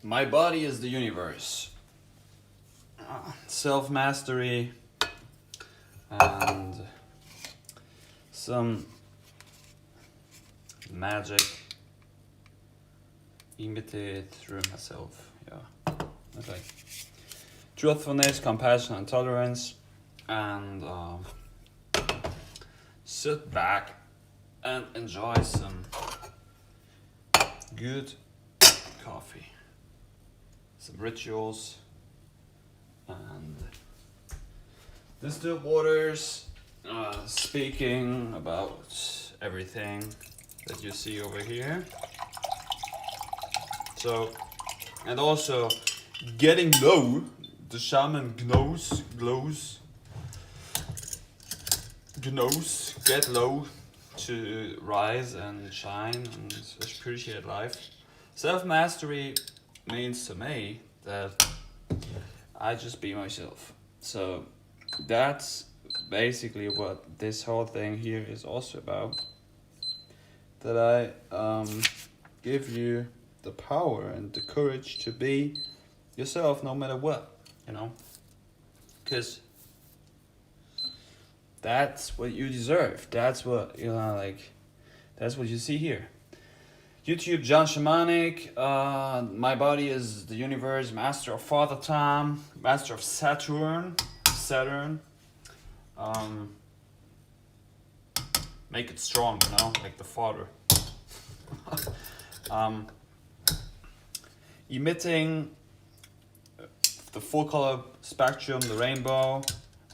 My body is the universe. Self-mastery and some magic emitted through myself. Yeah. Okay. Truthfulness, compassion, and tolerance. And sit back and enjoy some good coffee. Some rituals and distilled waters, speaking about everything that you see over here. So, and also getting low. The shaman glows, get low to rise and shine and appreciate life. Self-mastery means to me that I just be myself. So that's basically what this whole thing here is also about. That I give you the power and the courage to be yourself no matter what, you know? Because that's what you deserve. That's what, that's what you see here. YouTube, John Shamanic, my body is the universe, master of Father Time, master of Saturn, make it strong, like the father. Emitting the full color spectrum, the rainbow,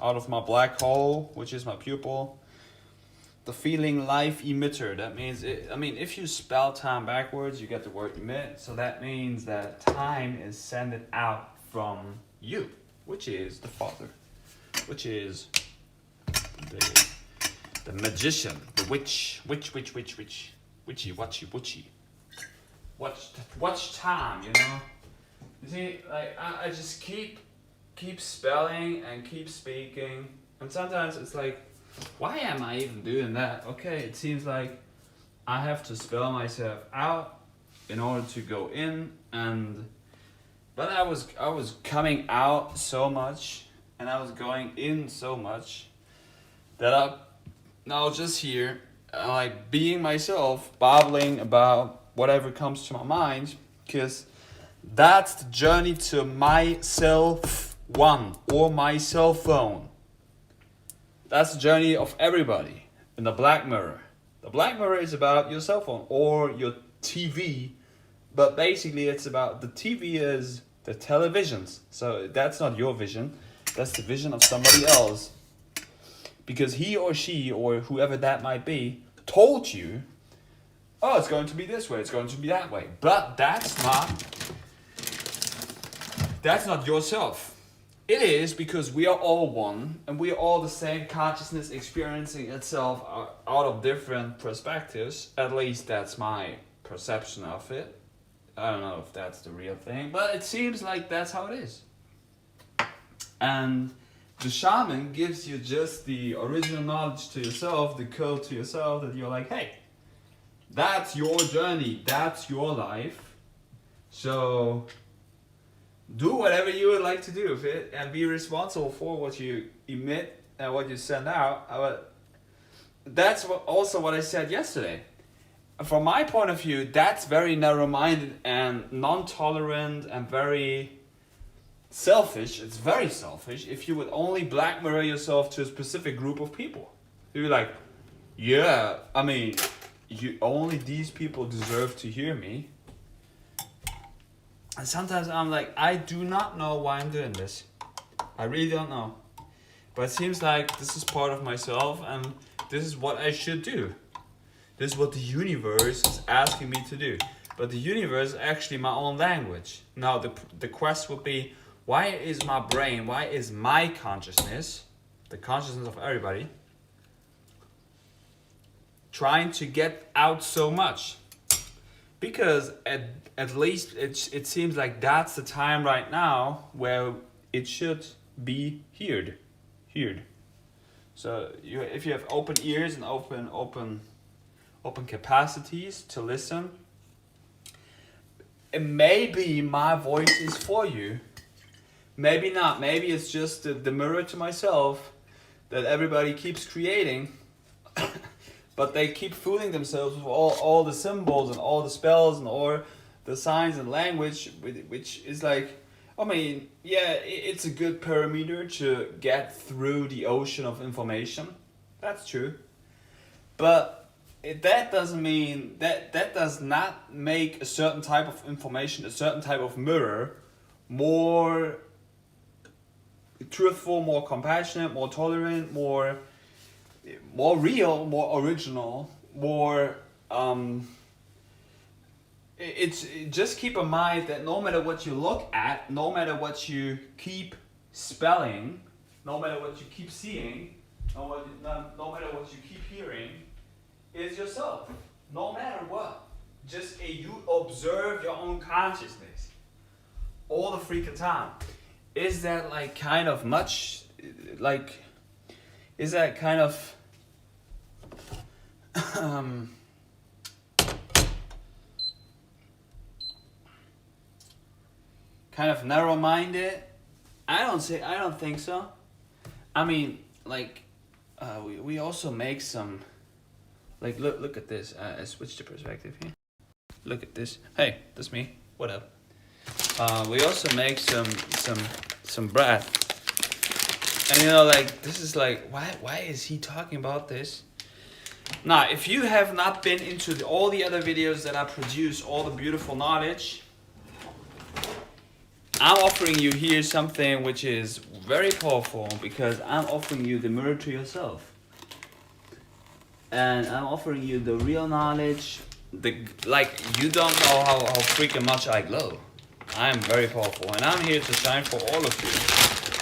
out of my black hole, which is my pupil. The feeling life emitter, that means, if you spell time backwards, you get the word emit, so that means that time is sending out from you, which is the father, which is the magician, the witchy, watch time, You see, I just keep spelling and keep speaking, and sometimes it's like, why am I even doing that? Okay, it seems like I have to spell myself out in order to go in, but I was coming out so much and I was going in so much that I'm now just here, like being myself, babbling about whatever comes to my mind, because that's the journey to myself one, or my cell phone. That's the journey of everybody in the Black Mirror. The Black Mirror is about your cell phone or your TV, but basically it's about, the TV is the televisions. So that's not your vision, that's the vision of somebody else. Because he or she, or whoever that might be, told you, oh, it's going to be this way, it's going to be that way. But that's not yourself. It is, because we are all one, and we are all the same consciousness experiencing itself out of different perspectives. At least that's my perception of it. I don't know if that's the real thing, but it seems like that's how it is. And the shaman gives you just the original knowledge to yourself, the code to yourself, that you're like, hey, that's your journey, that's your life. So do whatever you would like to do with it, and be responsible for what you emit and what you send out. That's also what I said yesterday. From my point of view, that's very narrow-minded and non-tolerant and very selfish. It's very selfish if you would only black mirror yourself to a specific group of people. You'd be like, yeah, only these people deserve to hear me. And sometimes I'm like, I do not know why I'm doing this. I really don't know. But it seems like this is part of myself, and this is what I should do. This is what the universe is asking me to do. But the universe is actually my own language. Now the quest would be, why is my brain, why is my consciousness, the consciousness of everybody, trying to get out so much? Because at least it seems like that's the time right now where it should be heard. So if you have open ears and open capacities to listen, maybe my voice is for you. Maybe not. Maybe it's just the mirror to myself that everybody keeps creating. But they keep fooling themselves with all the symbols and all the spells and all the signs and language, which is like, I mean, yeah, it's a good parameter to get through the ocean of information. That's true. But that doesn't mean, that does not make a certain type of information, a certain type of mirror, more truthful, more compassionate, more tolerant, more real, more original, more just keep in mind that no matter what you look at, no matter what you keep spelling, no matter what you keep seeing, no matter what you keep hearing, is yourself. No matter what. Just you observe your own consciousness all the freaking time. Is that like kind of much, like, is that kind of kind of narrow-minded? I don't think so. I mean, like, we also make some, like, look at this. I switched the perspective here. Look at this. Hey, that's me. What up? We also make some bread. And you know, like, this is like, why is he talking about this? Now, if you have not been into all the other videos that I produce, all the beautiful knowledge, I'm offering you here something which is very powerful, because I'm offering you the mirror to yourself. And I'm offering you the real knowledge. Like, you don't know how freaking much I glow. I'm very powerful, and I'm here to shine for all of you.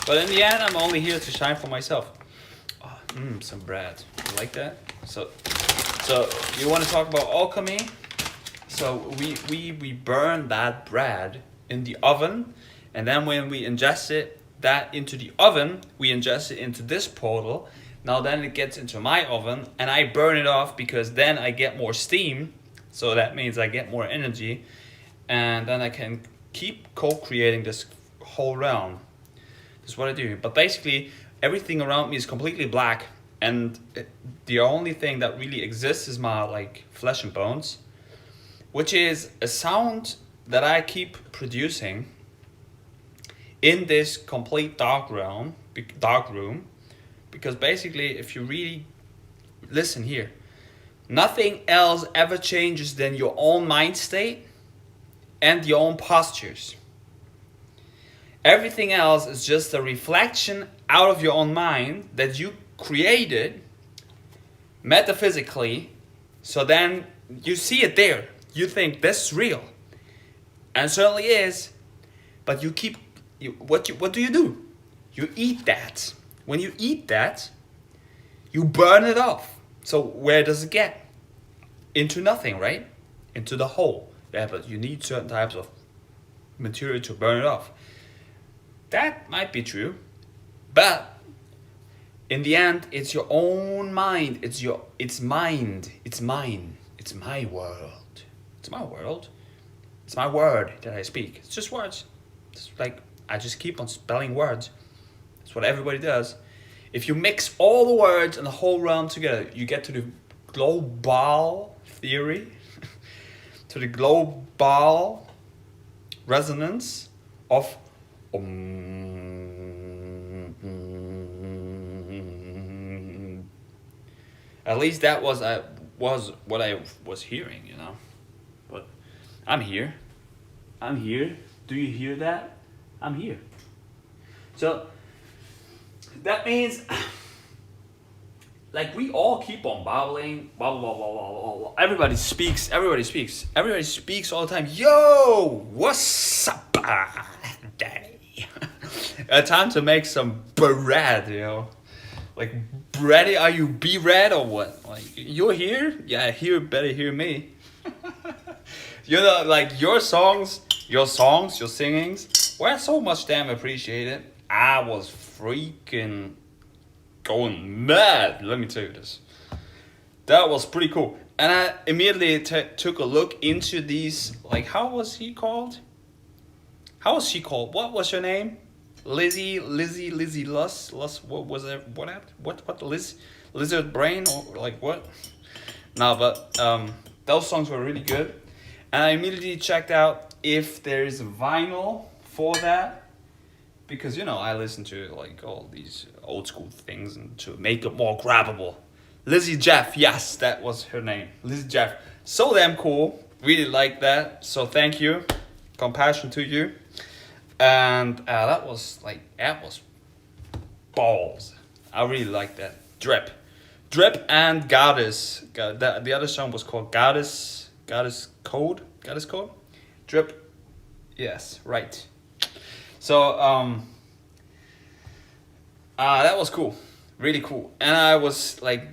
But in the end, I'm only here to shine for myself. Oh, some bread. You like that? So you want to talk about alchemy? So we burn that bread in the oven, and then when we ingest that into the oven, we ingest it into this portal. Now then it gets into my oven, and I burn it off, because then I get more steam. So that means I get more energy, and then I can keep co-creating this whole realm. That's what I do. But basically, everything around me is completely black, and the only thing that really exists is my, like, flesh and bones, which is a sound that I keep producing in this complete dark room, because basically, if you really listen here, nothing else ever changes than your own mind state and your own postures. Everything else is just a reflection out of your own mind that you created metaphysically. So then you see it there. You think this is real, and it certainly is. But what do you do? You eat that. When you eat that, you burn it off. So where does it get? Into nothing, right? Into the hole. Yeah, but you need certain types of material to burn it off. That might be true, but in the end, it's your own mind. It's mind. It's mine. It's my world. It's my world. It's my word that I speak. It's just words. It's like, I just keep on spelling words. That's what everybody does. If you mix all the words and the whole realm together, you get to the global theory, to the global resonance of At least that was what I was hearing, you know. But I'm here. I'm here. Do you hear that? I'm here. So that means, like, we all keep on babbling, blah blah blah blah blah blah. Everybody speaks all the time. Yo, what's up? Time to make some bread, you know. Like, bread, are you bread or what? Like, you're here? Yeah, better hear me. You know, like, your singings were so much damn appreciated. I was freaking going mad, let me tell you this. That was pretty cool. And I immediately took a look into these. Like, how was he called? How was she called? What was her name? Lizzie Luss. What was it? What Lizard Brain or like what? No, but those songs were really good, and I immediately checked out if there's vinyl for that, because I listen to like all these old school things and to make it more grabbable. Lizzie Jeff, yes, that was her name. Lizzie Jeff, so damn cool. Really like that. So thank you, compassion to you, and that was balls. I really like that. Drip and Goddess. The other song was called Goddess Code. Drip. Yes, right. So that was cool. Really cool. And I was like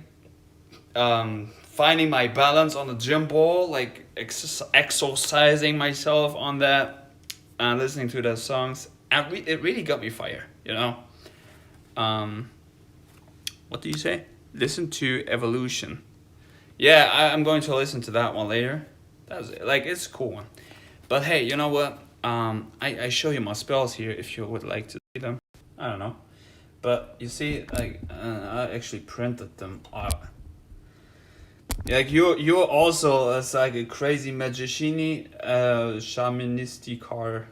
finding my balance on the gym ball, like exercising myself on that and listening to those songs. And it really got me fire, What do you say? Listen to Evolution. Yeah, I'm going to listen to that one later. It's a cool one. But hey, you know what? I show you my spells here if you would like to see them. I don't know. But you see, I actually printed them out. Like you're also as like a crazy magician, shamanistic card.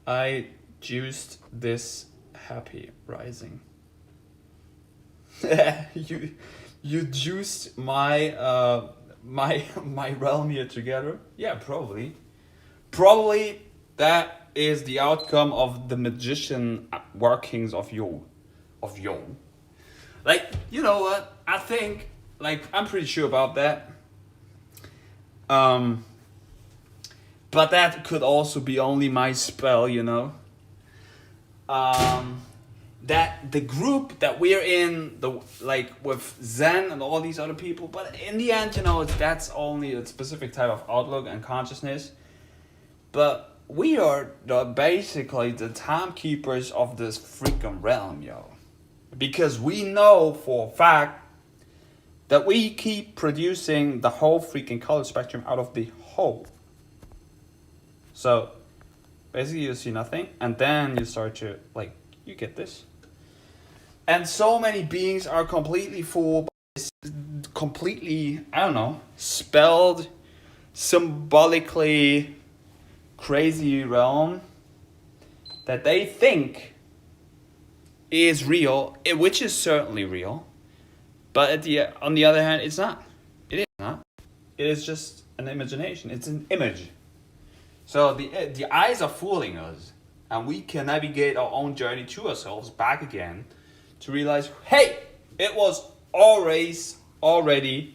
I juiced this happy rising. you juiced my my realm here together. Yeah, probably that is the outcome of the magician workings of yo. Like, you know what? I think, like, I'm pretty sure about that. But that could also be only my spell, that the group that we're in, with Zen and all these other people, but in the end, that's only a specific type of outlook and consciousness. But we are basically the timekeepers of this freaking realm, yo. Because we know for a fact that we keep producing the whole freaking color spectrum out of the whole. So basically you see nothing, and then you start to, you get this. And so many beings are completely fooled by this completely, I don't know, spelled, symbolically crazy realm that they think is real, which is certainly real. But on the other hand, it's not. It is not. It is just an imagination. It's an image. So the eyes are fooling us, and we can navigate our own journey to ourselves back again to realize, hey, it was already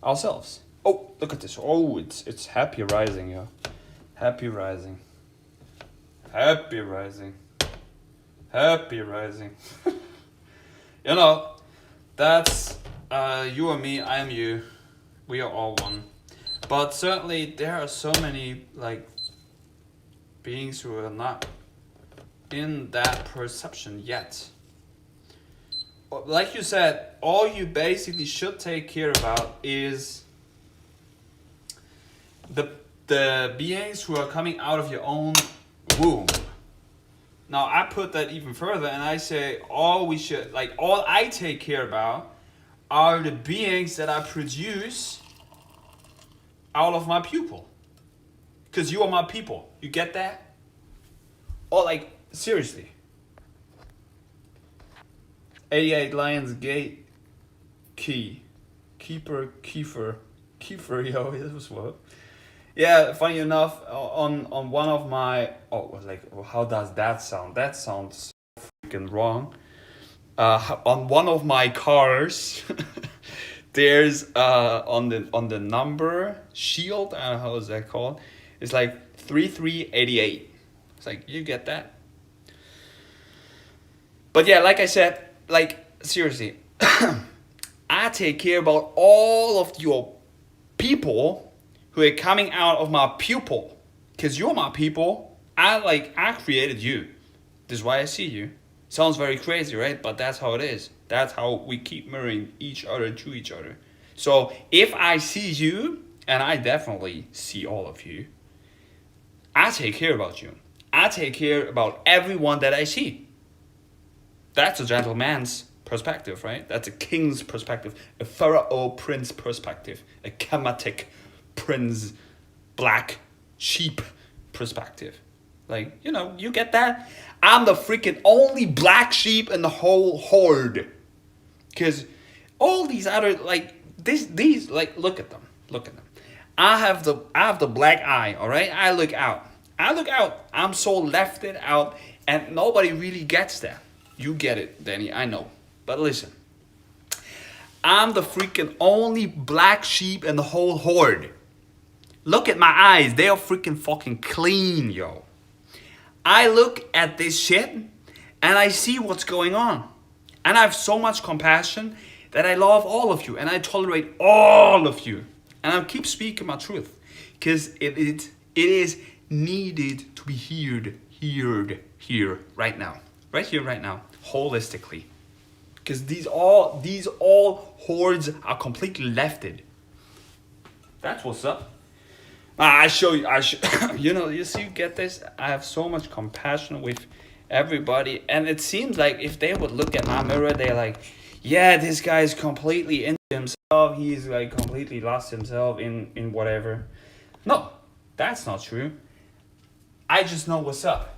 ourselves. Oh, look at this. Oh, it's happy rising, yo. Happy rising. Happy rising. Happy rising. That's you and me, I am you. We are all one. But certainly there are so many beings who are not in that perception yet. Like you said, all you basically should take care about is the beings who are coming out of your own womb. Now I put that even further and I say all I take care about are the beings that I produce out of my pupil. Because you are my people. You get that? Or seriously. 88 Lions Gate Key. Keeper, yo, this was what? Yeah, funny enough, on one of my how does that sound? That sounds so freaking wrong. On one of my cars, there's on the number shield, I don't know how is that called. It's 3388. It's you get that. But yeah, like I said, seriously, I take care about all of your people who are coming out of my pupil, because you're my people. I created you. This is why I see you. Sounds very crazy, right? But that's how it is. That's how we keep mirroring each other to each other. So if I see you, and I definitely see all of you, I take care about you. I take care about everyone that I see. That's a gentleman's perspective, right? That's a king's perspective, a pharaoh prince perspective, a Kemetic prince black sheep perspective. Like, you know, you get that? I'm the freaking only black sheep in the whole horde. Because all these other, like, these, like, look at them. Look at them. I have the black eye, all right? I look out. I'm so lefted out, and nobody really gets that. You get it, Danny, I know. But listen. I'm the freaking only black sheep in the whole horde. Look at my eyes. They are freaking fucking clean, yo. I look at this shit, and I see what's going on. And I have so much compassion that I love all of you, and I tolerate all of you. And I'll keep speaking my truth, because it is needed to be heard here, right now. Right here, right now, holistically. Because these all hordes are completely lefted. That's what's up. I show you, you know, you see, you get this? I have so much compassion with everybody. And it seems like if they would look at my mirror, they're like, yeah, this guy is completely into himself. He's like completely lost himself in whatever. No, that's not true. I just know what's up.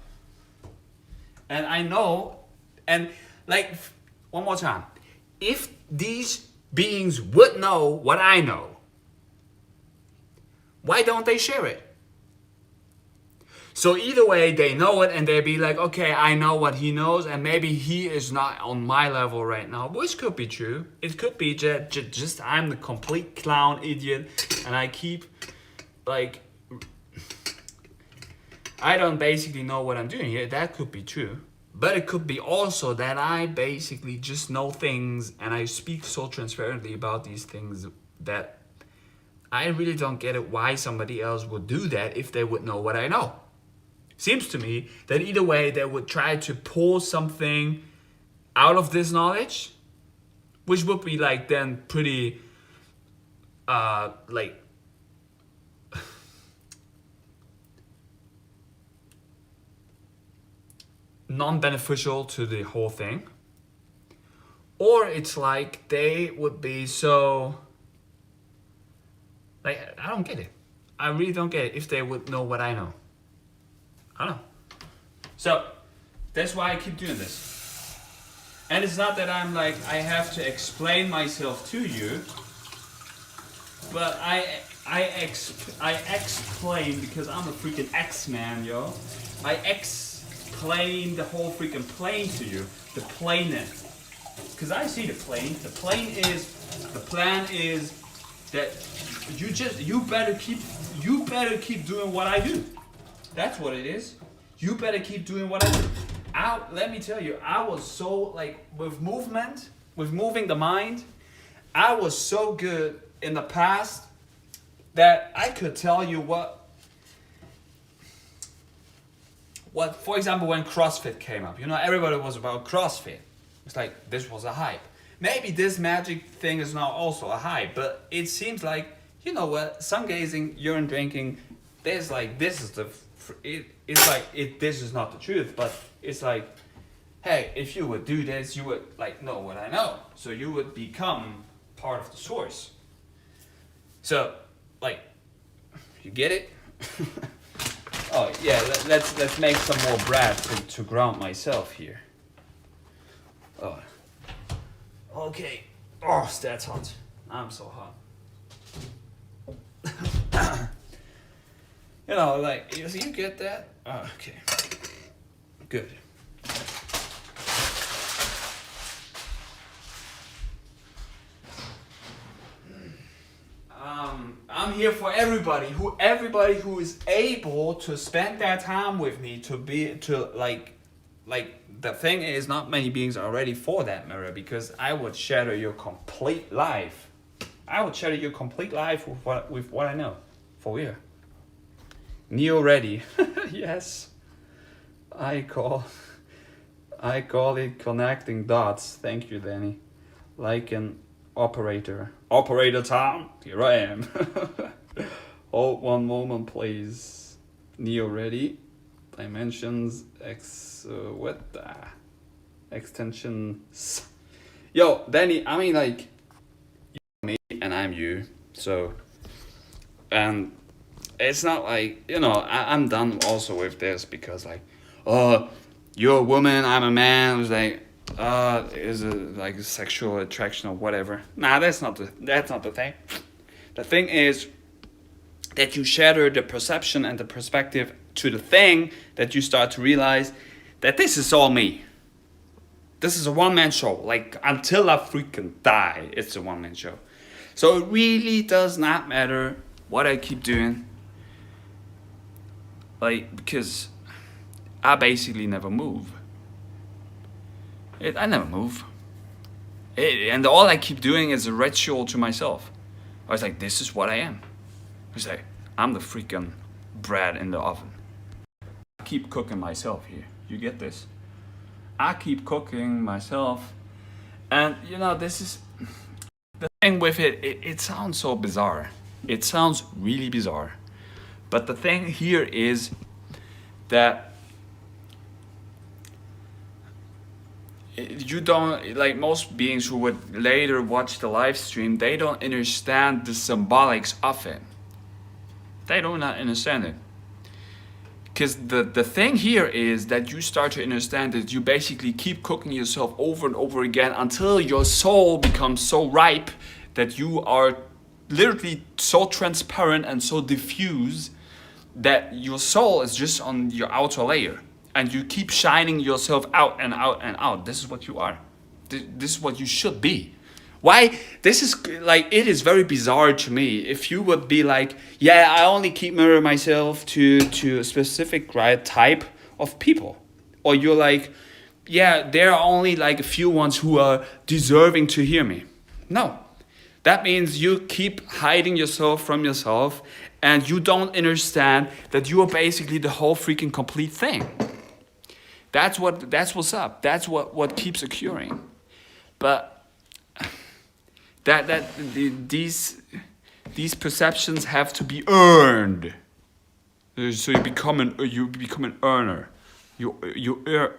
And I know, and like, one more time. If these beings would know what I know, why don't they share it? So either way, they know it and they be like, okay, I know what he knows, and maybe he is not on my level right now, which could be true. It could be just I'm the complete clown idiot, and I keep, like, I don't basically know what I'm doing here. That could be true. But it could be also that I basically just know things, and I speak so transparently about these things that I really don't get it why somebody else would do that if they would know what I know. Seems to me that either way they would try to pull something out of this knowledge, which would be like then pretty like non-beneficial to the whole thing. Or it's like they would be so, like, I don't get it. I really don't get it if they would know what I know. I don't know. So that's why I keep doing this. And it's not that I'm like, I have to explain myself to you, but I explain because I'm a freaking X-Man, yo. I explain the whole freaking plane to you, the planet. Because I see the plane. The plan is that you better keep doing what I do. That's what it is. You better keep doing what I do. Let me tell you, I was so, like, with moving the mind, I was so good in the past that I could tell you what, for example, when CrossFit came up, you know, everybody was about CrossFit. It's like, this was a hype. Maybe this magic thing is now also a hype, but it seems like, you know what, sun gazing, urine drinking, there's like, this is this is not the truth, but it's like, hey, if you would do this, you would like know what I know. So you would become part of the source. So, like, you get it? Oh yeah, let's make some more bread to ground myself here. Oh. Okay. Oh, that's hot. I'm so hot. You know, like, you get that? Oh, okay. Good. I'm here for everybody who is able to spend their time with me like the thing is, not many beings are ready for that mirror, because I would shatter your complete life. I would shatter your complete life with what I know. For real. Neo ready. Yes. I call it connecting dots. Thank you, Danny. Like an Operator time. Here I am. Hold one moment, please. Neo ready. Dimensions. What the? Extensions. Yo, Danny. I mean, like, you me and I'm you. So, and it's not like, I'm done also with this because like, oh, you're a woman, I'm a man. It's like, is it like sexual attraction or whatever? Nah, that's not the thing. The thing is that you shatter the perception and the perspective to the thing that you start to realize that this is all me. This is a one-man show. Like, until I freaking die, it's a one-man show. So it really does not matter what I keep doing. Like, because I basically never move. I never move. And all I keep doing is a ritual to myself. I was like, this is what I am. It's like, I'm the freaking bread in the oven. I keep cooking myself here. You get this? I keep cooking myself. And, this is... The thing with it sounds so bizarre. It sounds really bizarre. But the thing here is that you don't, like most beings who would later watch the live stream, they don't understand the symbolics of it. They do not understand it. Because the thing here is that you start to understand that you basically keep cooking yourself over and over again until your soul becomes so ripe that you are literally so transparent and so diffuse that your soul is just on your outer layer. And you keep shining yourself out and out and out. This is what you are. This is what you should be. Why? This is like, it is very bizarre to me. If you would be like, yeah, I only keep mirror myself to a specific type of people. Or you're like, yeah, there are only like a few ones who are deserving to hear me. No. That means you keep hiding yourself from yourself and you don't understand that you are basically the whole freaking complete thing. That's what's up. That's what keeps occurring. But these perceptions have to be earned. So you become an earner. You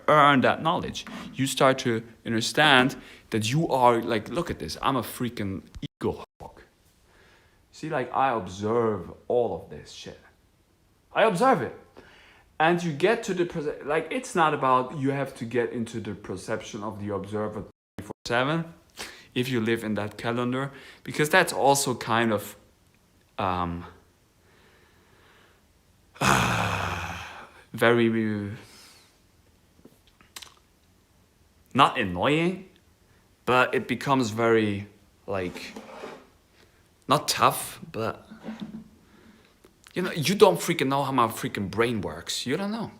earn that knowledge. You start to understand that you are like, look at this. I'm a freaking eagle hawk. See, like, I observe all of this shit. I observe it. And you get to the, like, it's not about you have to get into the perception of the observer 24/7 if you live in that calendar, because that's also kind of very not annoying, but it becomes very, like, not tough, but you don't freaking know how my freaking brain works. You don't know.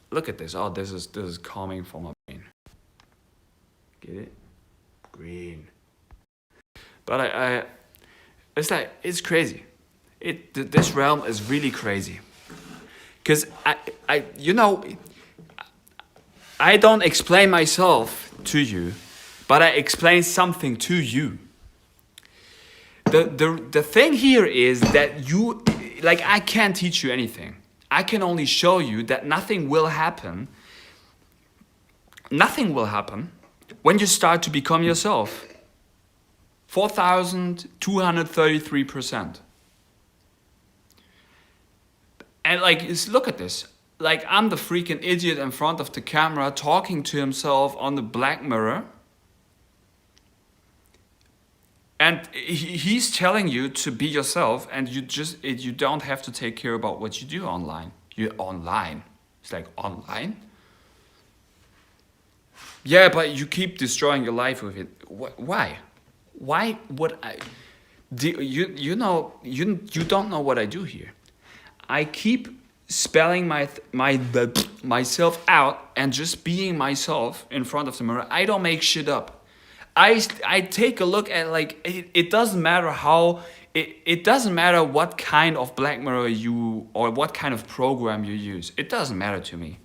Look at this. Oh, this is coming from my brain. Get it? Green. But I it's like, it's crazy. This realm is really crazy. Cause I don't explain myself to you, but I explain something to you. The thing here is that you, like, I can't teach you anything. I can only show you that nothing will happen. Nothing will happen when you start to become yourself. 4,233%. And like, look at this. Like, I'm the freaking idiot in front of the camera talking to himself on the black mirror. And he's telling you to be yourself, and you don't have to take care about what you do online. You're online. It's like, online? Yeah, but you keep destroying your life with it. Why? Why would I? You don't know what I do here. I keep spelling myself out and just being myself in front of the mirror. I don't make shit up. I take a look at, like, it doesn't matter how, it doesn't matter what kind of black mirror or what kind of program you use. It doesn't matter to me.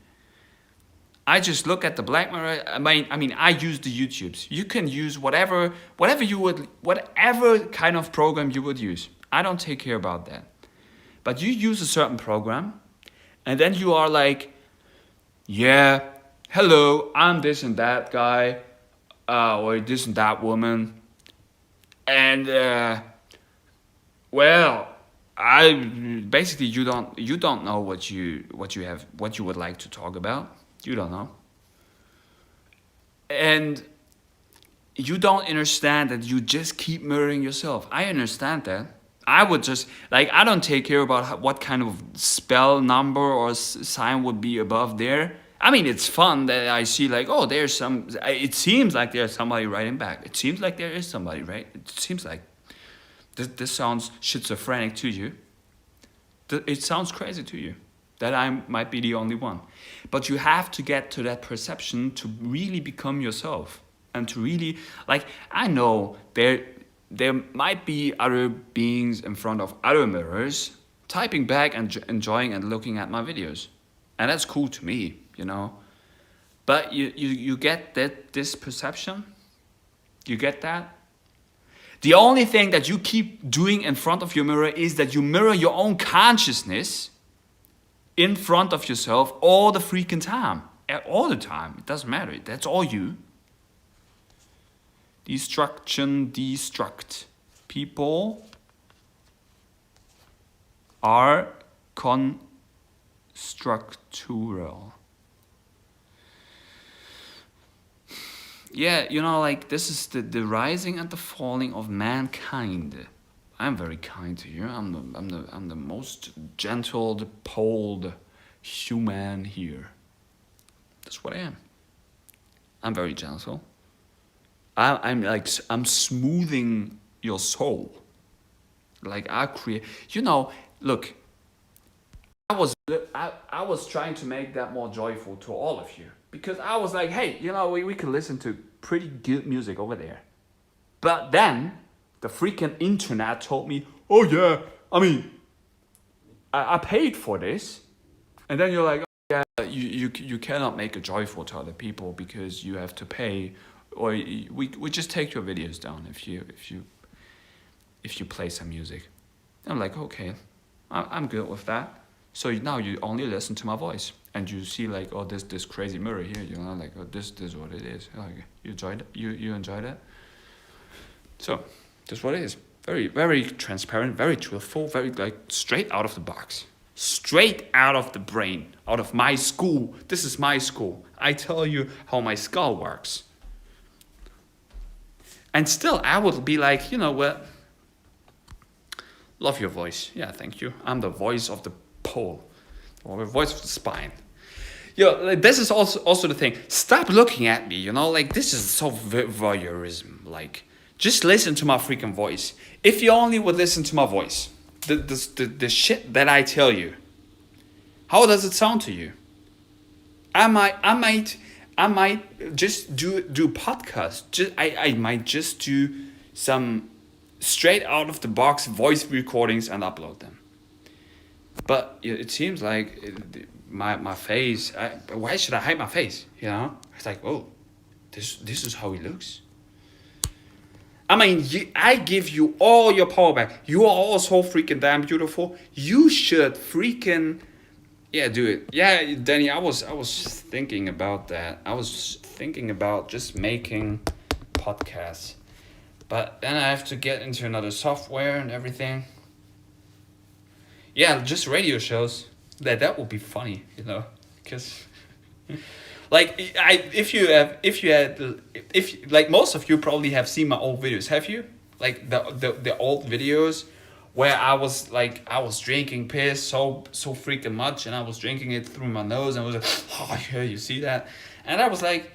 I just look at the black mirror. I mean, I use the YouTubes. You can use whatever kind of program you would use. I don't take care about that. But you use a certain program, and then you are like, yeah, hello, I'm this and that guy, or this and that woman, and well, I basically you don't know what you would like to talk about. You don't know, and you don't understand that you just keep mirroring yourself. I understand that. I would just like I don't take care about what kind of spell number or sign would be above there. I mean, it's fun that I see like, oh, there's some. It seems like there's somebody writing back. It seems like there is somebody, right? It seems like this sounds schizophrenic to you. It sounds crazy to you that I might be the only one. But you have to get to that perception to really become yourself and to really like. I know there might be other beings in front of other mirrors typing back and enjoying and looking at my videos, and that's cool to me, you know. But you get this perception. You get that. The only thing that you keep doing in front of your mirror is that you mirror your own consciousness in front of yourself all the freaking time. All the time. It doesn't matter. That's all you. Destruct. People are constructural. Yeah, you know, like this is the rising and the falling of mankind. I'm very kind to you. I'm the most gentle, cold human here. That's what I am. I'm very gentle. I'm smoothing your soul. Like I create. You know, look. I was trying to make that more joyful to all of you. Because I was like, hey, you know, we could listen to pretty good music over there. But then, the freaking internet told me, oh yeah, I mean, I paid for this. And then you're like, oh, yeah, you cannot make it joyful to other people because you have to pay. Or we just take your videos down if you play some music. I'm like, okay, I'm good with that. So now you only listen to my voice, and you see like, oh, this crazy mirror here, you know, like, oh, this is what it is. Like, you enjoyed it? You enjoyed it? So, this is what it is. Very, very transparent, very truthful, very like straight out of the box, straight out of the brain, out of my school. This is my school. I tell you how my skull works. And still, I would be like, you know what? Love your voice. Yeah, thank you. I'm the voice of the pole, or the voice of the spine. Yo, this is also the thing. Stop looking at me, you know? Like, this is so voyeurism. Like, just listen to my freaking voice. If you only would listen to my voice, the shit that I tell you, how does it sound to you? I might just do podcasts. I might just do some straight out of the box voice recordings and upload them. But it seems like my face. Why should I hide my face? You know, it's like, oh, this is how he looks. I mean, I give you all your power back. You are all so freaking damn beautiful. You should freaking. Yeah, do it. Yeah, Danny, I was thinking about that. I was thinking about just making podcasts. But then I have to get into another software and everything. Yeah, just radio shows. That would be funny, you know, because like if like most of you probably have seen my old videos, have you? Like the old videos where I was drinking piss so freaking much, and I was drinking it through my nose, and I was like, oh yeah, you see that? And I was like,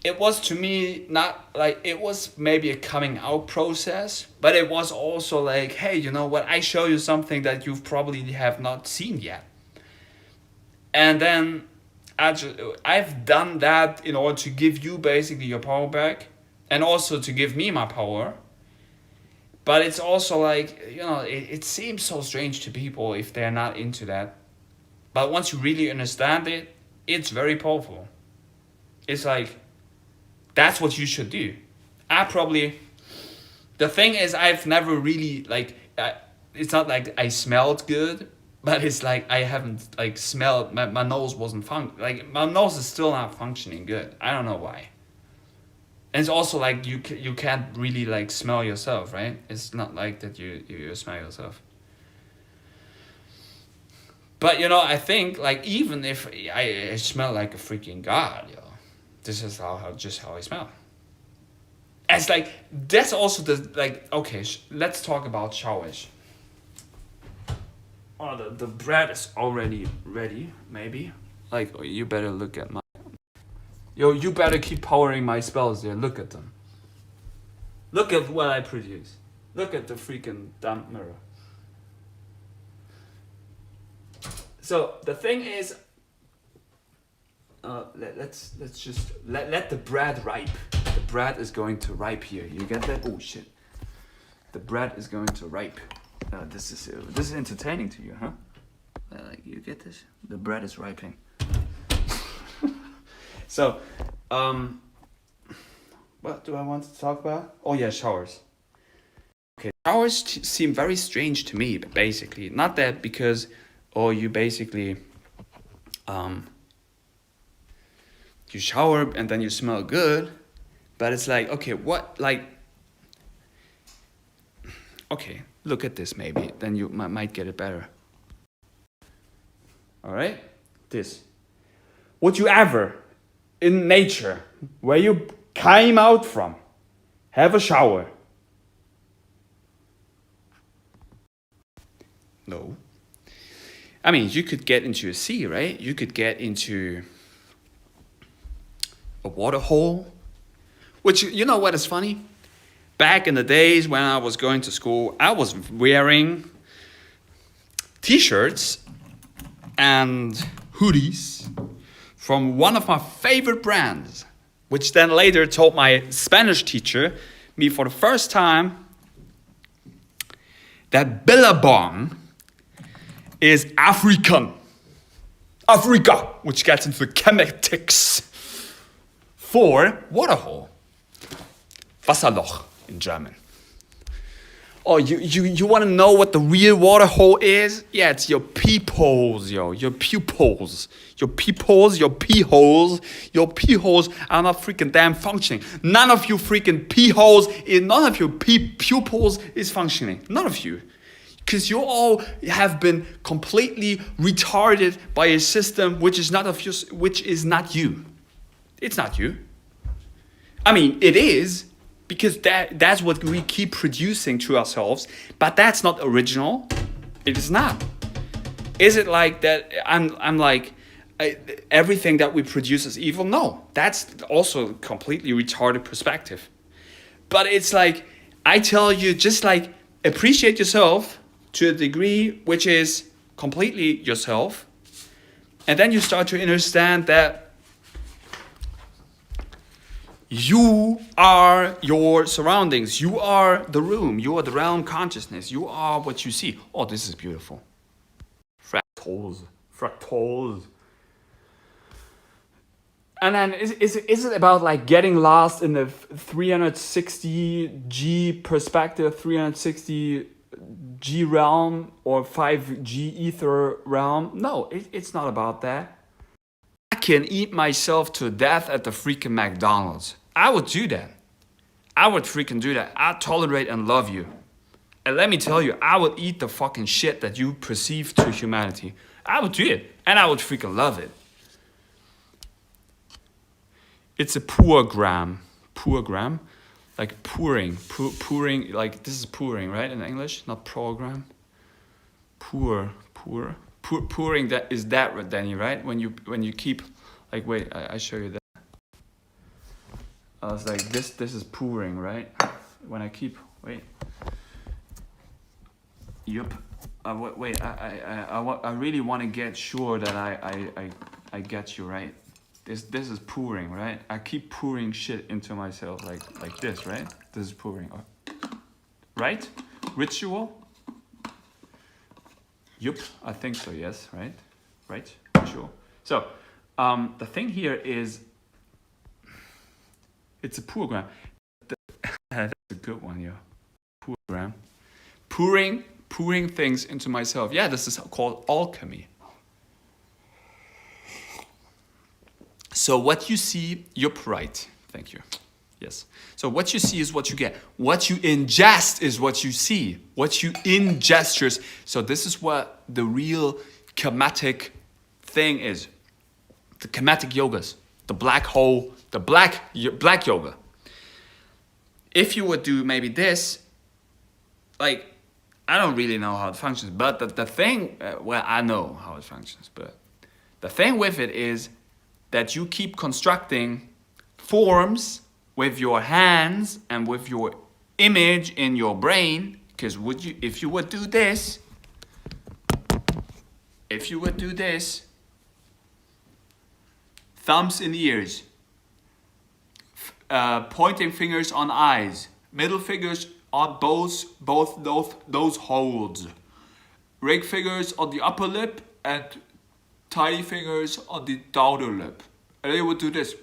it was to me not like, it was maybe a coming out process, but it was also like, hey, you know what? I show you something that you probably have not seen yet. And then I've done that in order to give you basically your power back, and also to give me my power. But it's also like, you know, it seems so strange to people if they're not into that. But once you really understand it, it's very powerful. it's like, that's what you should do. The thing is, I've never really, like, it's not like I smelled good, but it's like I haven't, like, smelled, my nose wasn't my nose is still not functioning good. I don't know why. And it's also like you can't really, like, smell yourself, right? It's not like that you smell yourself. But, you know, I think, like, even if I smell like a freaking god, yo, this is just how I smell. It's like, that's also okay, let's talk about showers. Oh, the bread is already ready, maybe. Like, you better look at my... Yo, you better keep powering my spells there. Look at them. Look at what I produce. Look at the freaking damn mirror. So, the thing is... let's just... Let the bread ripe. The bread is going to ripe here. You get that? Oh, shit. The bread is going to ripe. This is entertaining to you, huh? Like, you get this? The bread is ripening. So, what do I want to talk about? Oh yeah, showers. Okay, showers seem very strange to me, basically. Not that because, you basically, you shower and then you smell good, but it's like, okay, okay, look at this maybe, then you might get it better. All right, this. Would you ever, in nature, where you came out from, have a shower? No. I mean, you could get into a sea, right? You could get into a water hole. Which, you know what is funny? Back in the days when I was going to school, I was wearing t-shirts and hoodies from one of my favorite brands, which then later told my Spanish teacher, me for the first time, that Billabong is African. Africa, which gets into the chematics for waterhole. Wasserloch in German. Oh, you want to know what the real water hole is? Yeah, it's your peepholes, yo. Your pupils. Your peepholes, your pee holes. Your pee holes are not freaking damn functioning. None of you freaking pee holes, none of your pupils is functioning. None of you. Because you all have been completely retarded by a system which is not you. It's not you. I mean, it is. Because that's what we keep producing to ourselves, but that's not original. It is not. Is it like that? I'm like everything that we produce is evil? No, that's also a completely retarded perspective. But it's like I tell you, just like appreciate yourself to a degree which is completely yourself, and then you start to understand that. You are your surroundings. You are the room. You are the realm consciousness. You are what you see. Oh, this is beautiful. Fractals. And then is it about like getting lost in the 360G perspective, 360G realm or 5G ether realm? No, it's not about that. I can eat myself to death at the freaking McDonald's. I would do that. I would freaking do that. I tolerate and love you. And let me tell you, I would eat the fucking shit that you perceive to humanity. I would do it. And I would freaking love it. It's a poor gram. Like pouring. Pouring, like this is pouring, right? In English, not program. Pouring, that is that, Danny, right? When you keep, like, wait, I show you that. I was like, this is pouring, right? When I keep, wait. Yup. Wait, I really want to get sure that I get you, right? This is pouring, right? I keep pouring shit into myself, like this, right? This is pouring, right? Ritual. Yup, I think so, yes, right? Right? Sure. So, the thing here is, It's a program. That's a good one, yo. Program. Pouring things into myself. Yeah, this is called alchemy. So what you see, you're right. Thank you. Yes. So what you see is what you get. What you ingest is what you see. What you ingestures. So this is what the real kamatic thing is. The kamatic yogas. The black hole. The black yoga. If you would do maybe this, like, I don't really know how it functions, but the thing, well, I know how it functions, but the thing with it is that you keep constructing forms with your hands and with your image in your brain, because if you would do this, thumbs in ears, pointing fingers on eyes, middle fingers on both those holds, ring fingers on the upper lip and tiny fingers on the outer lip. And then you would do this.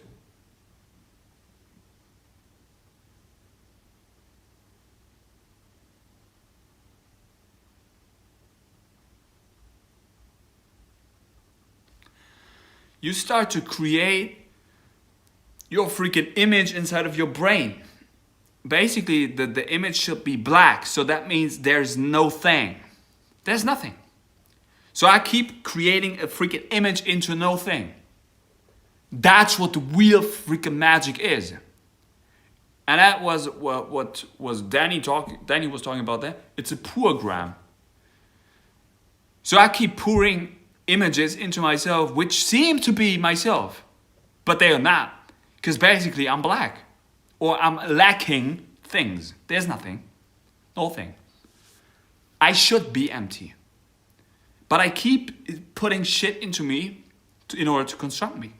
You start to create your freaking image inside of your brain. Basically, the image should be black, so that means there's no thing. There's nothing. So I keep creating a freaking image into no thing. That's what the real freaking magic is. And that was what was Danny was talking about there. It's a program. So I keep pouring images into myself which seem to be myself, but they are not. Because basically I'm black. Or I'm lacking things. There's nothing. No thing. I should be empty. But I keep putting shit into me in order to construct me.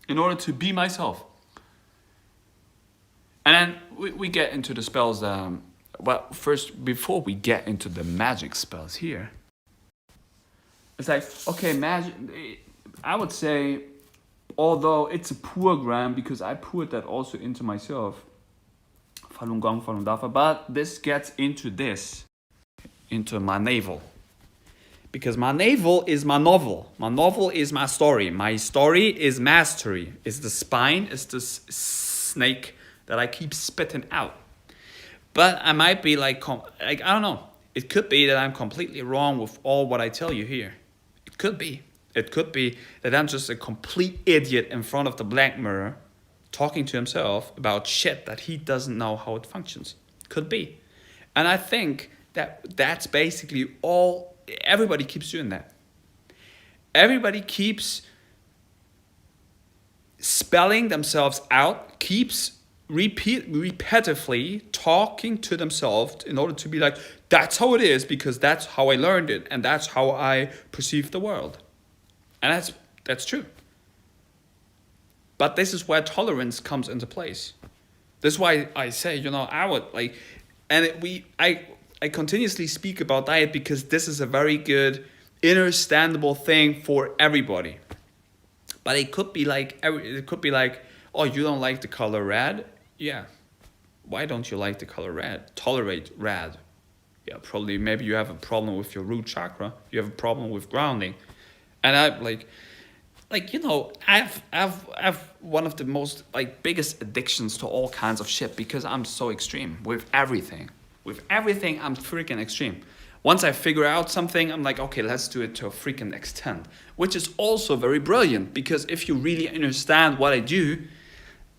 In order to be myself. And then we get into the spells. Well, first, before we get into the magic spells here. It's like, okay, magic. I would say, although it's a program, because I poured that also into myself, Falun Gong, Falun Dafa, but this gets into my navel. Because my navel is my novel. My novel is my story. My story is mastery. It's the spine, it's the snake that I keep spitting out. But I might be like, I don't know. It could be that I'm completely wrong with all what I tell you here. It could be. It could be that I'm just a complete idiot in front of the black mirror talking to himself about shit that he doesn't know how it functions. Could be. And I think that's basically all. Everybody keeps doing that. Everybody keeps spelling themselves out, keeps repetitively talking to themselves in order to be like, that's how it is because that's how I learned it and that's how I perceive the world. And that's true. But this is where tolerance comes into place. This is why I say, I would like, and I continuously speak about diet because this is a very good, understandable thing for everybody. But it could be like, oh, you don't like the color red? Yeah. Why don't you like the color red? Tolerate red. Yeah, probably maybe you have a problem with your root chakra. You have a problem with grounding. And I I've one of the most biggest addictions to all kinds of shit because I'm so extreme with everything. With everything, I'm freaking extreme. Once I figure out something, I'm like, okay, let's do it to a freaking extent. Which is also very brilliant because if you really understand what I do,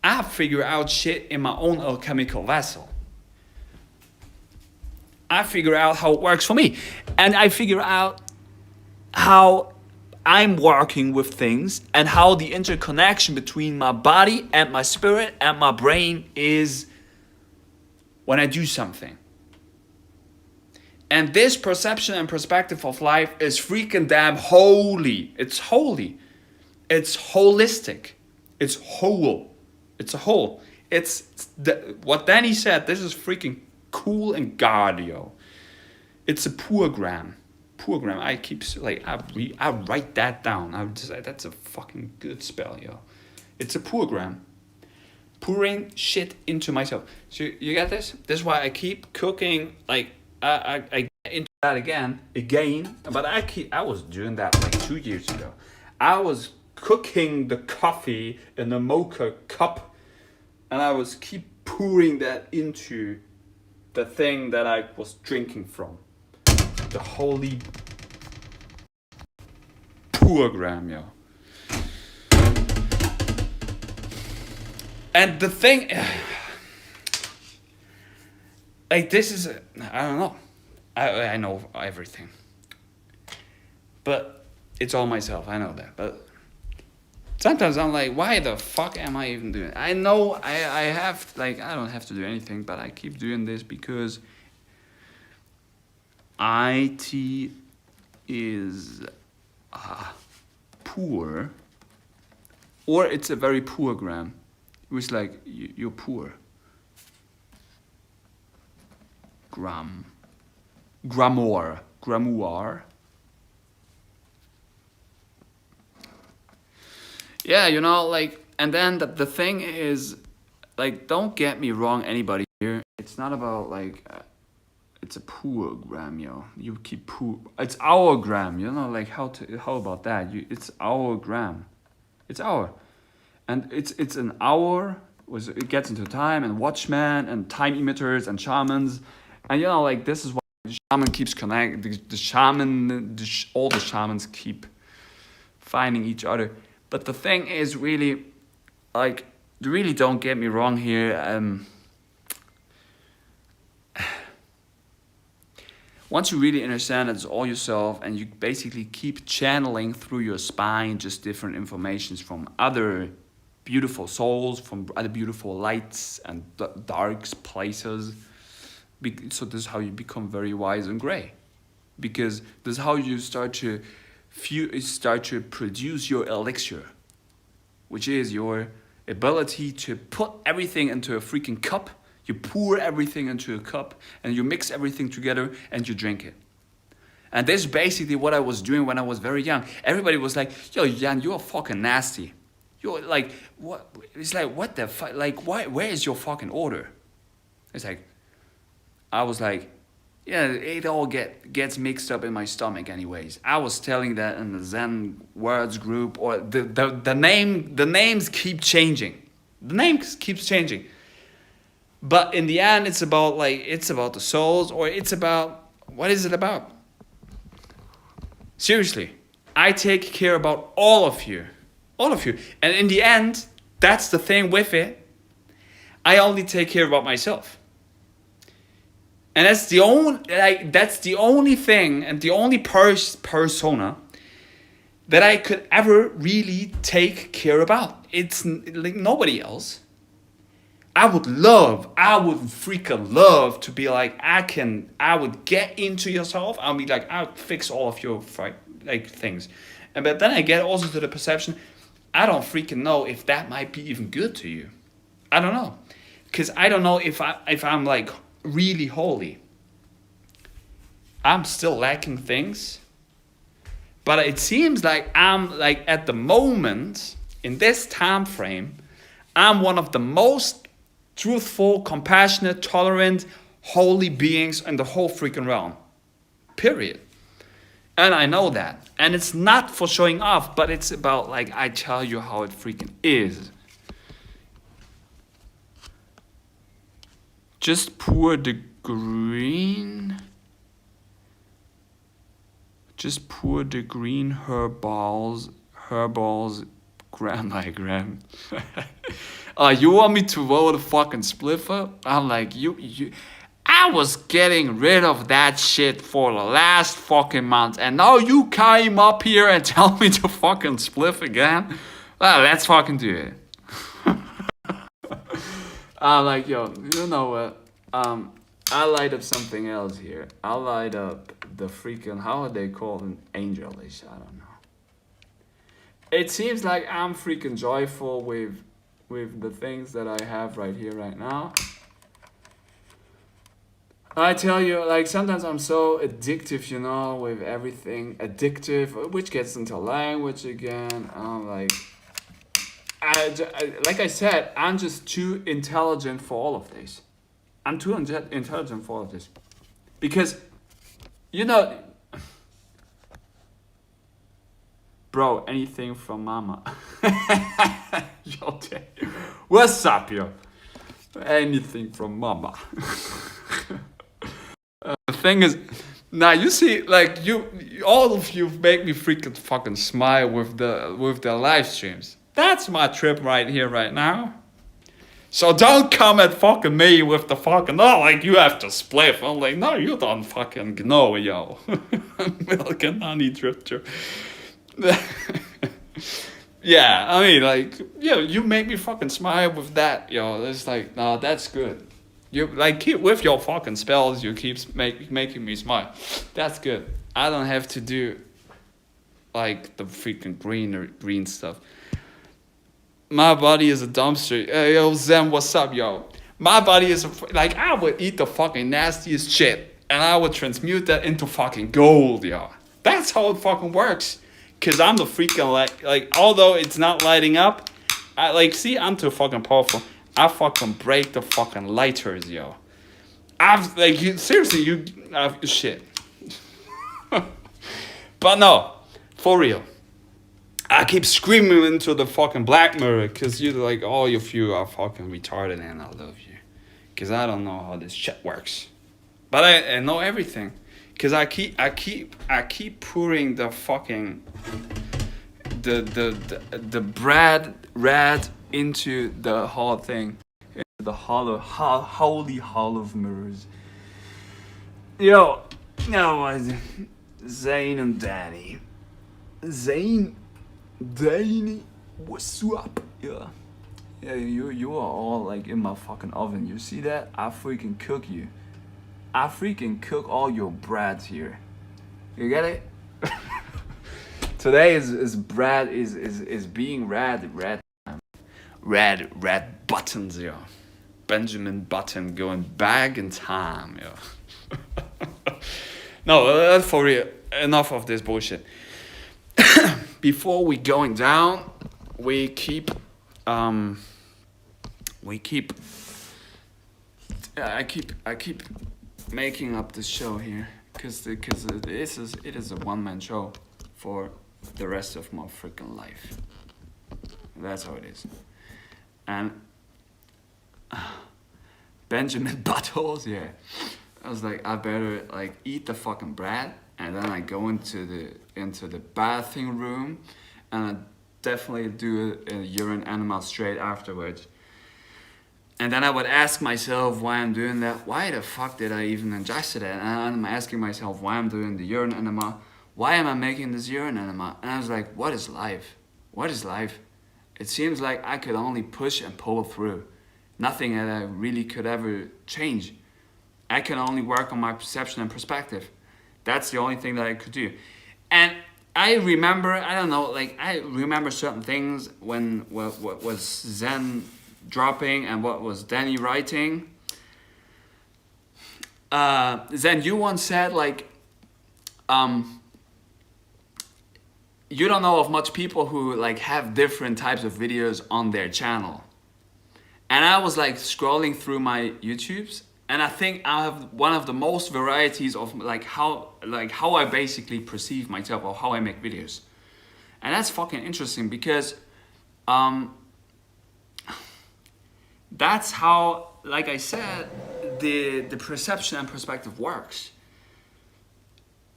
I figure out shit in my own alchemical vessel. I figure out how it works for me. And I figure out how I'm working with things and how the interconnection between my body and my spirit and my brain is when I do something. And this perception and perspective of life is freaking damn holy. It's holy. It's holistic. It's whole. It's a whole. It's what Danny said. This is freaking cool and cardio. It's a program. I keep I write that down. I would just say that's a fucking good spell, yo. It's a program. pouring shit into myself. So you get this? This is why I keep cooking. Like I get into that again. But I was doing that like 2 years ago. I was cooking the coffee in a mocha cup, and I was keep pouring that into the thing that I was drinking from. The holy pourgram, yo. And the thing, like this is, I don't know. I know everything. But it's all myself, I know that. But sometimes I'm like, why the fuck am I even doing it? I know I have, like, I don't have to do anything, but I keep doing this because IT is poor, or it's a very poor gram. It was like, you're poor. Gramoire. Yeah, you know, like, and then the thing is, like, don't get me wrong, anybody here. It's not about, like, it's a poor gram, yo. You keep poor. It's our gram, you know, like, how about that? It's our gram. It's our. And it's an hour. It gets into time, and watchmen, and time emitters, and shamans. And, you know, like, this is why the shaman keeps connecting. All the shamans keep finding each other. But the thing is really, like, really don't get me wrong here. Once you really understand that it's all yourself, and you basically keep channeling through your spine just different informations from other beautiful souls, from other beautiful lights and dark places. So this is how you become very wise and gray. Because this is how you start to produce your elixir, which is your ability to put everything into a freaking cup. You pour everything into a cup, and you mix everything together, and you drink it. And this is basically what I was doing when I was very young. Everybody was like, yo, Jan, you're fucking nasty. You're like, what? It's like, what the fuck? Like, why? Where is your fucking order? It's like, I was like, yeah, it all gets mixed up in my stomach anyways. I was telling that in the Zen words group, or the names keep changing. The names keeps changing. But in the end, it's about the souls, or it's about, what is it about? Seriously, I take care about all of you. And in the end, that's the thing with it. I only take care about myself. And that's the only thing and the only persona that I could ever really take care about. It's like nobody else. I would freaking love to be like, I would get into yourself. I'll be like, I'll fix all of your things. But then I get also to the perception, I don't freaking know if that might be even good to you. I don't know. Because I don't know if I'm like really holy. I'm still lacking things. But it seems like I'm like, at the moment, in this time frame, I'm one of the most truthful, compassionate, tolerant, holy beings in the whole freaking realm. Period. And I know that. And it's not for showing off, but it's about, like, I tell you how it freaking is. Just pour the green herbals gram by gram. You want me to roll a fucking spliffer? I'm like, I was getting rid of that shit for the last fucking month, and now you came up here and tell me to fucking spliff again? Well, let's fucking do it. I'm like, yo, you know what? I light up something else here. I light up the freaking, how are they called in Angelish? I don't know. It seems like I'm freaking joyful with the things that I have right here, right now. I tell you, like, sometimes I'm so addictive, you know, with everything. Addictive, which gets into language again. I'm like, like I said, I'm just too intelligent for all of this. I'm too intelligent for all of this. Because, you know, bro, anything from mama. Yo, what's up, yo? Anything from mama. The thing is, now you see, like all of you make me freaking fucking smile with the live streams. That's my trip right here, right now. So don't come at fucking me with the fucking, oh, like you have to split. I'm like, no, you don't fucking know, yo. Milk and honey drip. Yeah, I mean, like, yeah, you make me fucking smile with that, yo. It's like, no, that's good. You like keep with your fucking spells. You keep making me smile. That's good. I don't have to do like the freaking green stuff. My body is a dumpster. Hey, yo, Zen, what's up, yo? My body is like, I would eat the fucking nastiest shit and I would transmute that into fucking gold, yo. That's how it fucking works. Cause I'm the freaking like although it's not lighting up, I like see I'm too fucking powerful. I fucking break the fucking lighters, yo. I've like seriously shit. But no, for real. I keep screaming into the fucking black mirror because you like all of you are fucking retarded and I love you. Cause I don't know how this shit works. But I know everything. Cause I keep pouring the fucking the rad into the whole thing. Into the holy hall of mirrors. Yo, no, Zane and Danny. Zane, Danny, what's up? Yeah, you are all like in my fucking oven. You see that? I freaking cook you. I freaking cook all your brads here. You get it? Today is Brad is being rad time. Rad buttons, yo. Benjamin Button going back in time, yo. No, for real. Enough of this bullshit. Before we going down, we keep I keep making up this show here because it is a one-man show for the rest of my freaking life. That's how it is. And Benjamin Buttholes, yeah. I was like, I better like eat the fucking bread, and then I go into the bathing room, and I definitely do a urine enema straight afterwards. And then I would ask myself why I'm doing that. Why the fuck did I even ingest it? And I'm asking myself why I'm doing the urine enema. Why am I making this urine enema? And I was like, what is life? What is life? It seems like I could only push and pull through. Nothing that I really could ever change. I can only work on my perception and perspective. That's the only thing that I could do. And I remember, I remember certain things when what was Zen dropping and what was Danny writing. Zen, you once said like, you don't know of much people who like have different types of videos on their channel. And I was like scrolling through my YouTubes, and I think I have one of the most varieties of how I basically perceive myself or how I make videos. And that's fucking interesting because that's how, like I said, the perception and perspective works.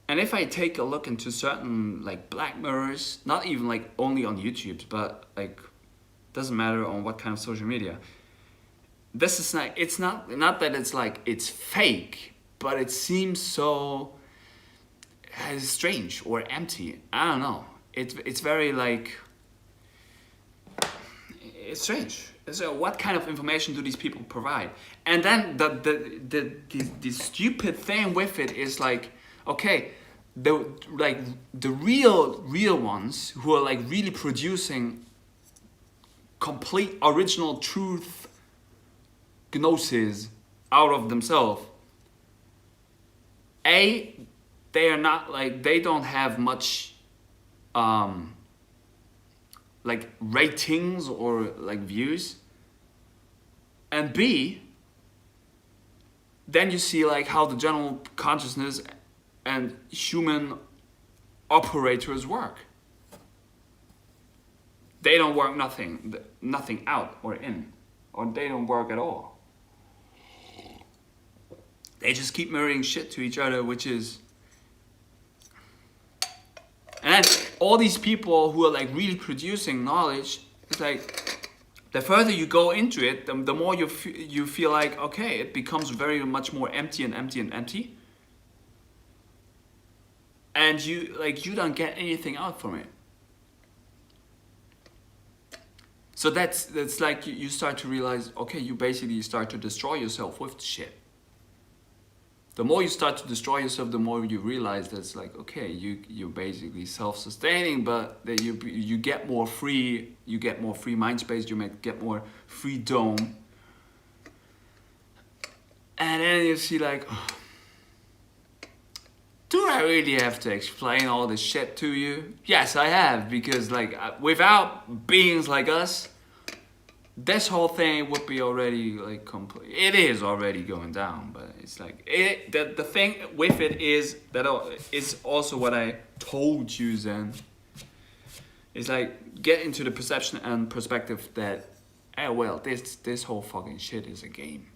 And if I take a look into certain like black mirrors, not even like only on YouTube, but like doesn't matter on what kind of social media. This is not, it's not that it's like it's fake, but it seems so strange or empty. I don't know. It's very like, it's strange. So what kind of information do these people provide? And then the stupid thing with it is like, okay, the real ones who are like really producing complete original truth gnosis out of themselves. They are not like, they don't have much like ratings or like views. And B, then you see like how the general consciousness and human operators work. They don't work nothing out or in, or they don't work at all. They just keep mirroring shit to each other, which is... And then all these people who are like really producing knowledge, it's like, the further you go into it, the more you feel like, okay, it becomes very much more empty and empty and empty. And you don't get anything out from it. So that's like you start to realize, okay, you basically start to destroy yourself with shit. The more you start to destroy yourself, the more you realize that's like, okay, you're basically self-sustaining, but that you get more free, mind space, you get more freedom. And then you see like, oh, do I really have to explain all this shit to you? Yes, I have, because like without beings like us, this whole thing would be already like complete. It is already going down, but it's like the thing with it is that is also what I told you then. It's like get into the perception and perspective that, well, this whole fucking shit is a game.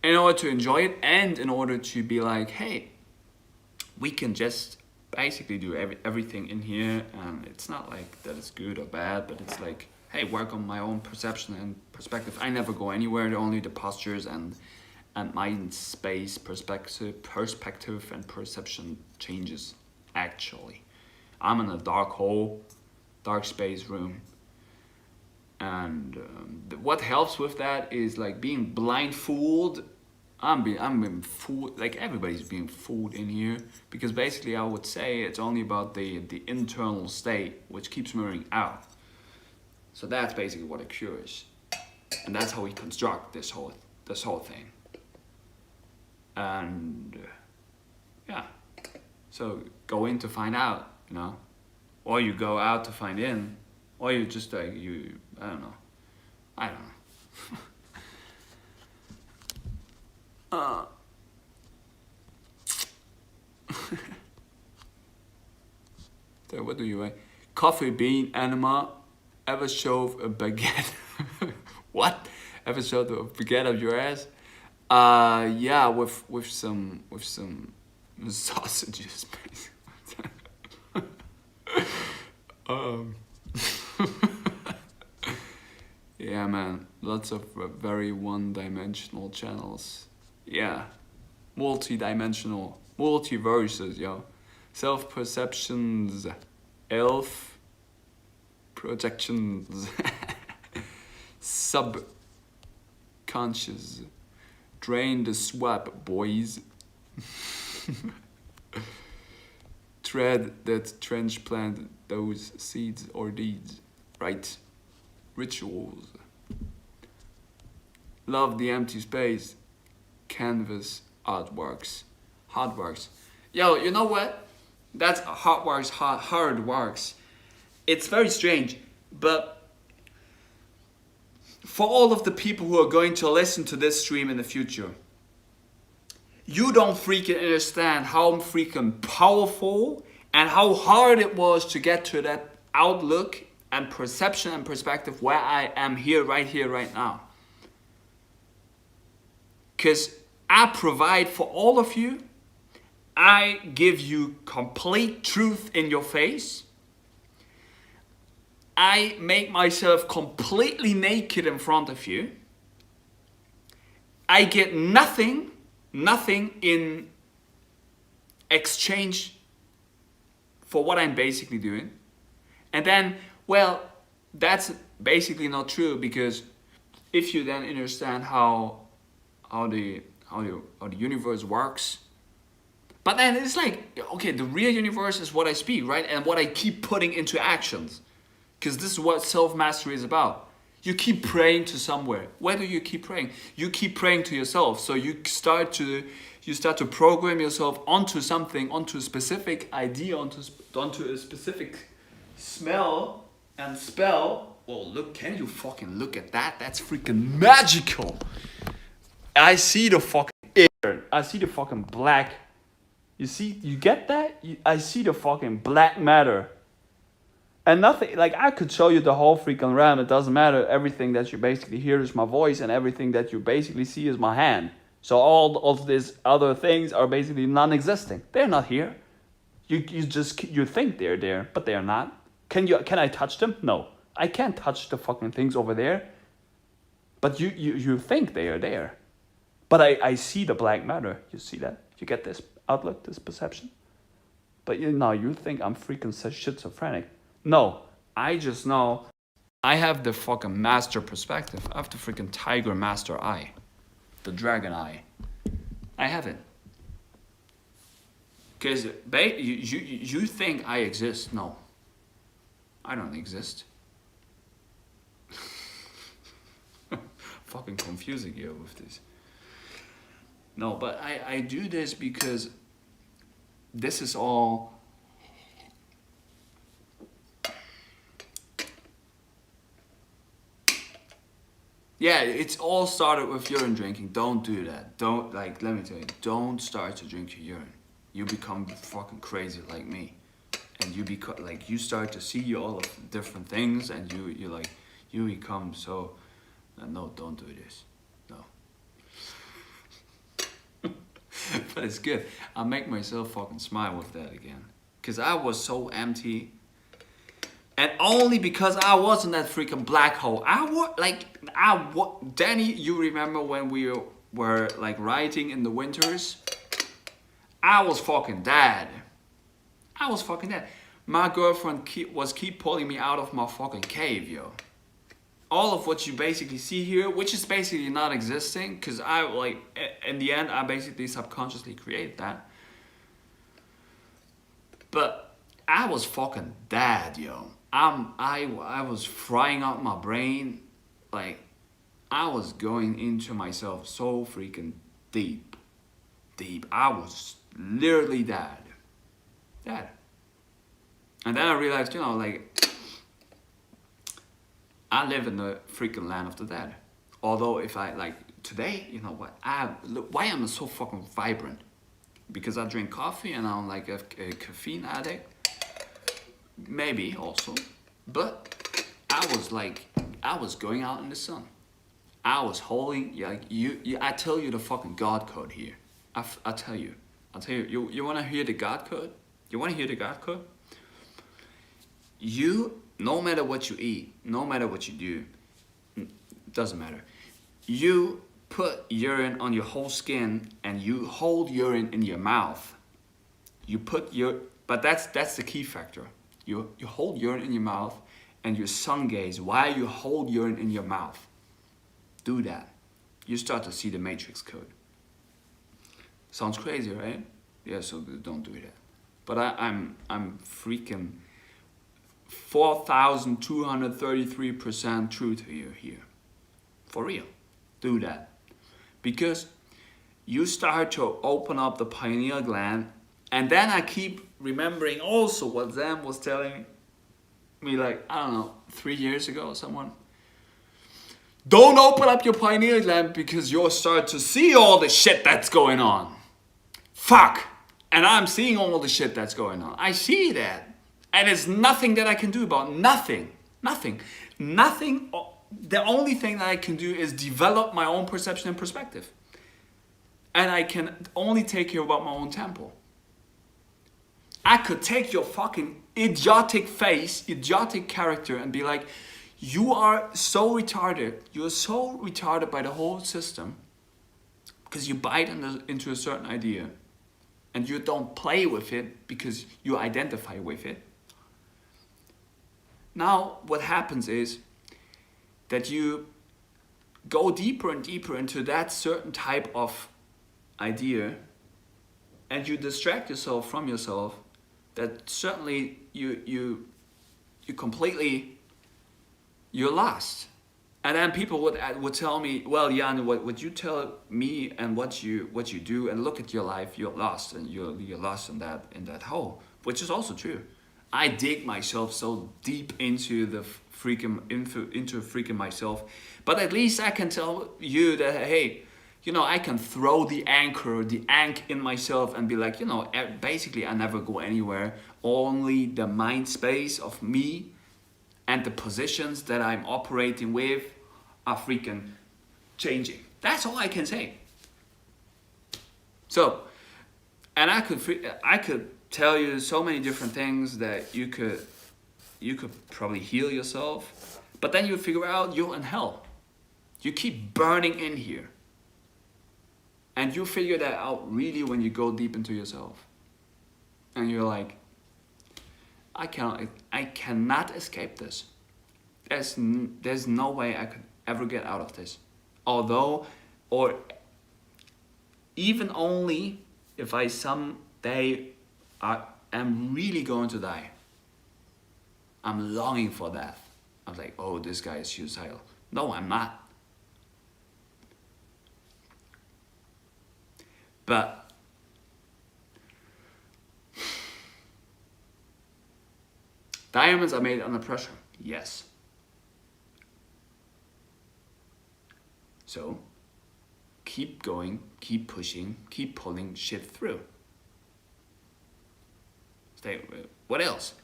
In order to enjoy it and in order to be like, hey, we can just basically do everything in here, and it's not like that it's good or bad, but it's like, hey, work on my own perception and perspective. I never go anywhere, only the postures and mind space perspective and perception changes. Actually, I'm in a dark hole, dark space room, and what helps with that is like being blindfolded. I'm being fooled, like everybody's being fooled in here, because basically I would say it's only about the internal state which keeps mirroring out. So that's basically what occurs, and that's how we construct this whole thing. And yeah, so go in to find out, you know, or you go out to find in, or you just like I don't know. So what do you write? Coffee bean enema ever shove a baguette? What? Ever shove a baguette up your ass? Yeah, with some sausages. Yeah, man, lots of very one-dimensional channels. Yeah, multi-dimensional, multiverses, yo. Self-perceptions, elf projections, subconscious, drain the swamp, boys. Tread that trench plant those seeds or deeds, right? Rituals. Love the empty space. Canvas artworks. Hard works. Yo, you know what? That's hard works. It's very strange, but for all of the people who are going to listen to this stream in the future, you don't freaking understand how freaking powerful and how hard it was to get to that outlook and perception and perspective where I am right here, right now. Because I provide for all of you. I give you complete truth in your face. I make myself completely naked in front of you. I get nothing in exchange for what I'm basically doing. And then, well, that's basically not true, because if you then understand how the universe works, but then it's like, okay, the real universe is what I speak, right? And what I keep putting into actions. Because this is what self-mastery is about. You keep praying to somewhere. Where do you keep praying? You keep praying to yourself. So you start to program yourself onto something, onto a specific idea, onto a specific smell and spell. Oh, look, can you fucking look at that? That's freaking magical. I see the fucking air. I see the fucking black. You see, you get that? I see the fucking black matter. And nothing, like I could show you the whole freaking realm. It doesn't matter. Everything that you basically hear is my voice, and everything that you basically see is my hand. So all of these other things are basically non-existing. They're not here. You think they're there, but they're not. Can I touch them? No. I can't touch the fucking things over there. But you think they are there. But I see the black matter. You see that? You get this outlook, this perception? But you think I'm freaking schizophrenic. No, I just know I have the fucking master perspective. I have the freaking tiger master eye. The dragon eye. I have it. Because you think I exist. No. I don't exist. Fucking confusing you with this. No, but I do this because this is all... Yeah, it's all started with urine drinking. Don't do that. Let me tell you, don't start to drink your urine. You become fucking crazy like me. And you start to see all of different things, and you become so, no, don't do this. No. But it's good. I make myself fucking smile with that again. Because I was so empty. And only because I was in that freaking black hole. Danny, you remember when we were like riding in the winters? I was fucking dead. My girlfriend keep pulling me out of my fucking cave, yo. All of what you basically see here, which is basically not existing, because in the end, I basically subconsciously create that. But I was fucking dead, yo. I was frying out my brain. Like, I was going into myself so freaking deep. I was literally dead. And then I realized, I live in the freaking land of the dead. Although if today, you know what, why am I so fucking vibrant? Because I drink coffee and I'm like a caffeine addict. Maybe also, but I was going out in the sun. I was holding, I tell you the fucking God code here. I tell you, you wanna hear the God code? No matter what you eat, no matter what you do, doesn't matter. You put urine on your whole skin and you hold urine in your mouth. But that's the key factor. You hold urine in your mouth and you sun gaze while you hold urine in your mouth. Do that. You start to see the matrix code. Sounds crazy, right? Yeah, so don't do that. But I'm freaking 4,233% true to you here. For real. Do that. Because you start to open up the pineal gland. And then I keep remembering also what Zam was telling me, 3 years ago, someone. Don't open up your pineal gland because you'll start to see all the shit that's going on. Fuck. And I'm seeing all the shit that's going on. I see that. And there's nothing that I can do about it. Nothing. The only thing that I can do is develop my own perception and perspective. And I can only take care about my own temple. I could take your fucking idiotic face, idiotic character and be like, you are so retarded. You're so retarded by the whole system because you bite into a certain idea and you don't play with it because you identify with it. Now, what happens is that you go deeper and deeper into that certain type of idea and you distract yourself from yourself, that certainly you completely, you're lost. And then people would tell me, well, Jan, what you tell me and what you do and look at your life, you're lost and you're lost in that hole, which is also true. I dig myself so deep into the into freaking myself. But at least I can tell you that, hey, I can throw the anchor in myself and be like, basically I never go anywhere. Only the mind space of me and the positions that I'm operating with are freaking changing. That's all I can say. So, and I could tell you so many different things that you could probably heal yourself, but then you figure out you're in hell. You keep burning in here. And you figure that out really when you go deep into yourself. And you're like, I cannot escape this. There's no way I could ever get out of this. Or even only if I someday am really going to die. I'm longing for death. I'm like, oh, this guy is suicidal. No, I'm not. But diamonds are made under pressure. Yes. So keep going, keep pushing, keep pulling shit through. What else?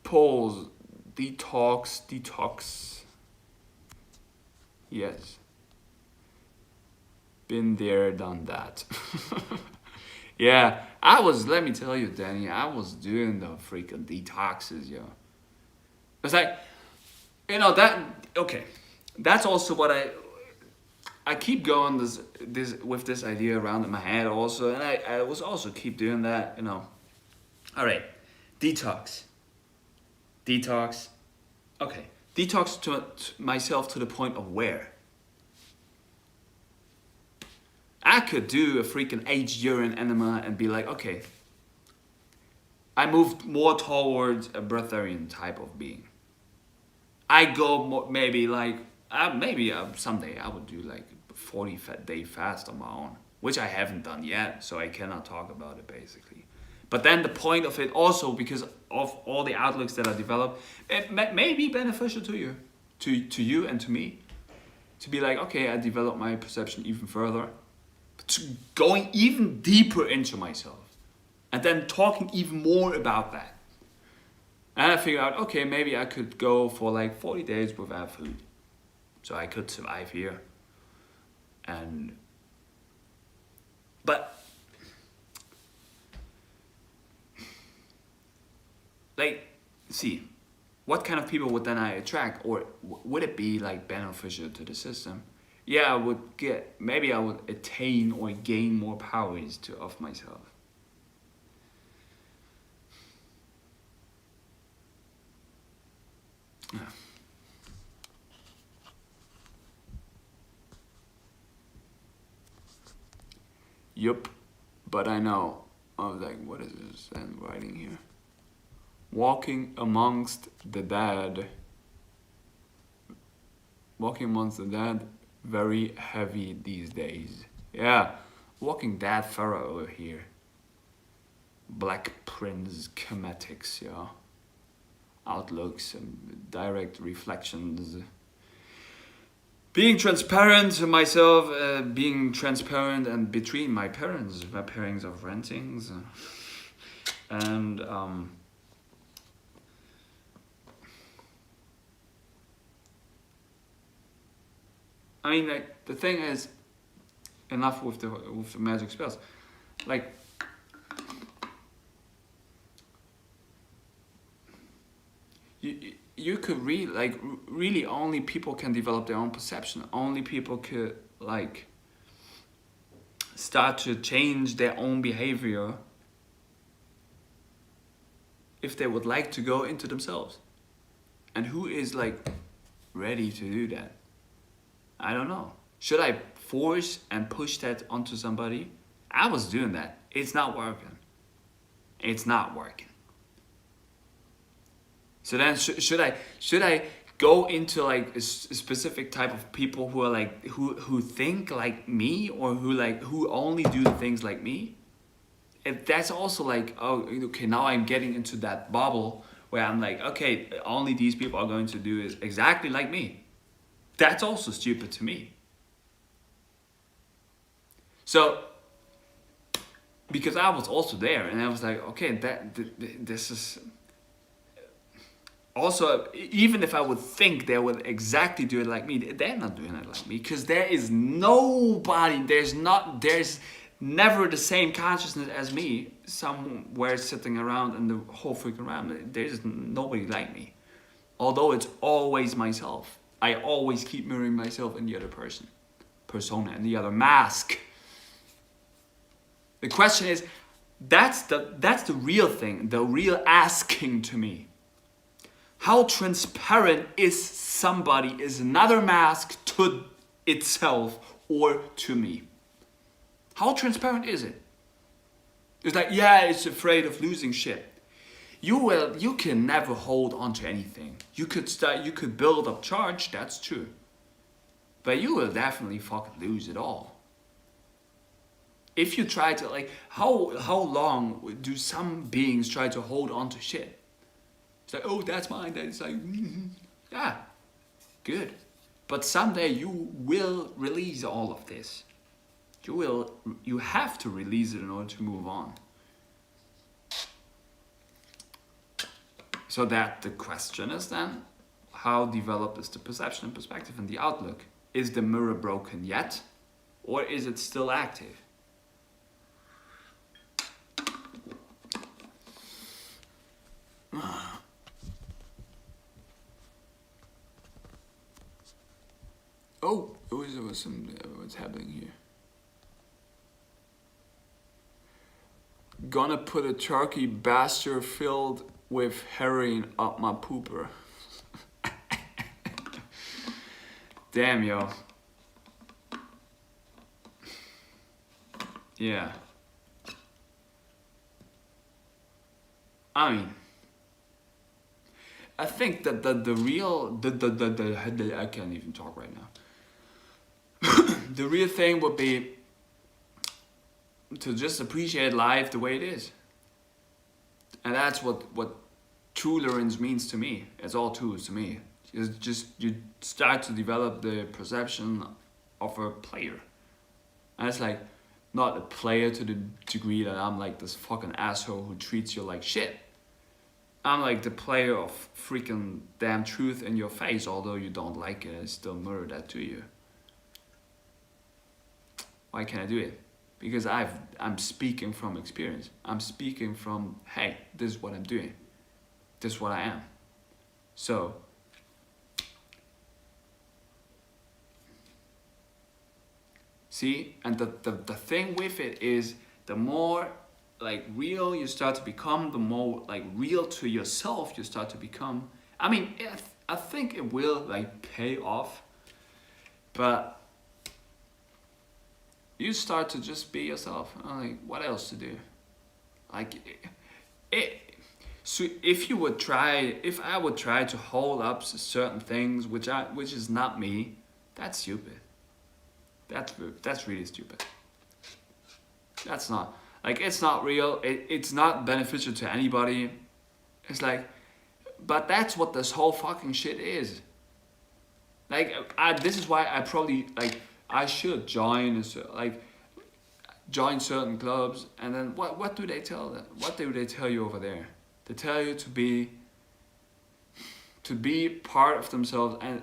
Pause, detox. Yes. Been there, done that. Yeah, let me tell you, Danny, I was doing the freaking detoxes, yo. It's like, that's also what I keep going with this idea around in my head also, and I was also keep doing that, All right, detox. Okay, detox to myself to the point of where? I could do a freaking aged urine enema and be like, okay, I moved more towards a breatharian type of being. I go more, maybe someday I would do like 40-day fast on my own, which I haven't done yet, so I cannot talk about it basically. But then the point of it also, because of all the outlooks that I developed, it may be beneficial to you, to you and to me, to be like, okay, I developed my perception even further, to going even deeper into myself, and then talking even more about that. And I figured out, okay, maybe I could go for like 40 days without food, so I could survive here. But see, what kind of people would then I attract, or would it be like beneficial to the system? Yeah, I would attain or gain more powers of myself. Yeah. Yup, but I know. I was like, what is this writing here? Walking amongst the dead. Walking amongst the dead, very heavy these days. Yeah, Walking Dead Pharaoh over here. Black Prince schematics, yeah. Outlooks and direct reflections. Being transparent to myself, being transparent and between my parents of rentings. And I mean, like, the thing is, enough with the magic spells. Like, you could read, like, really only people can develop their own perception. Only people could, like, start to change their own behavior if they would like to go into themselves. And who is, like, ready to do that? I don't know. Should I force and push that onto somebody? I was doing that. It's not working. It's not working. So then should I go into like a specific type of people who are like who think like me, or who only do things like me, if that's also like, oh, okay, now I'm getting into that bubble where I'm like, okay, only these people are going to do is exactly like me. That's also stupid to me. So, because I was also there, and I was like, okay, this is also, even if I would think they would exactly do it like me, they're not doing it like me, because there is nobody, there's never the same consciousness as me somewhere sitting around in the whole freaking round. There's nobody like me. Although it's always myself. I always keep mirroring myself in the other persona, and the other mask. The question is, that's the real thing, the real asking to me. How transparent is another mask to itself or to me? How transparent is it? It's like, yeah, it's afraid of losing shit. You can never hold on to anything. You could build up charge, that's true. But you will definitely fucking lose it all. If you try to, like, how long do some beings try to hold on to shit? It's like, oh, that's mine. It's like, yeah, good. But someday you will release all of this. You have to release it in order to move on. So that the question is then, how developed is the perception and perspective and the outlook? Is the mirror broken yet? Or is it still active? Oh, it was some, what's happening here? Gonna put a turkey bastard filled with heroin up my pooper. Damn, yo. Yeah. I mean, I think that the real I can't even talk right now. The real thing would be to just appreciate life the way it is. And that's what tolerance means to me. It's all tools to me. It's just you start to develop the perception of a player. And it's like, not a player to the degree that I'm like this fucking asshole who treats you like shit. I'm like the player of freaking damn truth in your face, although you don't like it, I still mirror that to you. Why can't I do it? Because I'm speaking from experience. I'm speaking from, hey, this is what I'm doing. This is what I am. So, see, and the thing with it is, the more like real you start to become, the more like real to yourself you start to become. I mean, I think it will like pay off, but you start to just be yourself. I'm like, what else to do? Like, so if I would try to hold up certain things, which is not me, that's stupid. That's really stupid. That's not, like, it's not real. It's not beneficial to anybody. It's like, but that's what this whole fucking shit is. Like, this is why I probably, like, I should join certain clubs, and then what do they tell them? What do they tell you over there? They tell you to be part of themselves and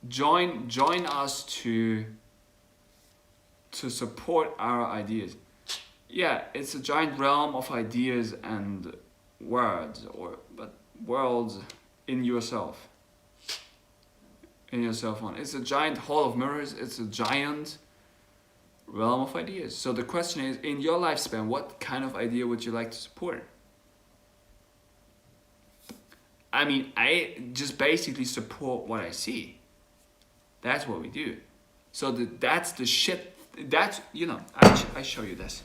join us to support our ideas. Yeah, it's a giant realm of ideas and words, but worlds in yourself. In your cell phone. It's a giant hall of mirrors. It's a giant realm of ideas. So the question is, in your lifespan, what kind of idea would you like to support? I mean, I just basically support what I see. That's what we do. So that's the shit That's, I show you this.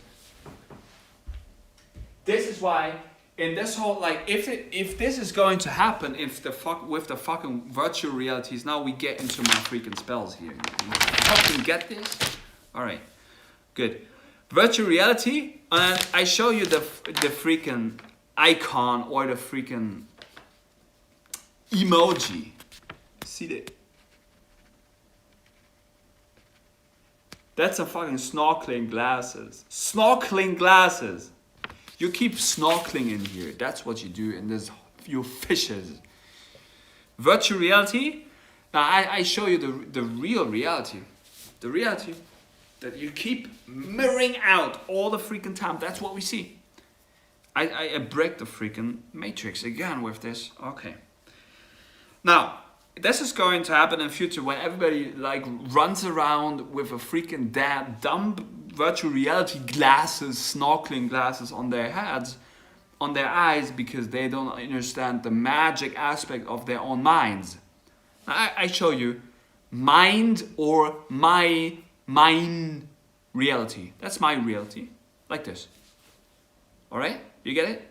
This is why in this whole, like, if this is going to happen, if with the fucking virtual realities, now we get into my freaking spells here. You fucking get this? All right, good. Virtual reality, and I show you the freaking icon or the freaking emoji. See that? That's a fucking snorkeling glasses. Snorkeling glasses. You keep snorkeling in here. That's what you do in this few fishes. Virtual reality. Now I show you the real reality. The reality that you keep mirroring out all the freaking time. That's what we see. I break the freaking matrix again with this. Okay. Now, this is going to happen in the future when everybody like runs around with a freaking dumb virtual reality glasses, snorkeling glasses on their heads, on their eyes, because they don't understand the magic aspect of their own minds. I show you mind or mine reality. That's my reality. Like this. Alright? You get it?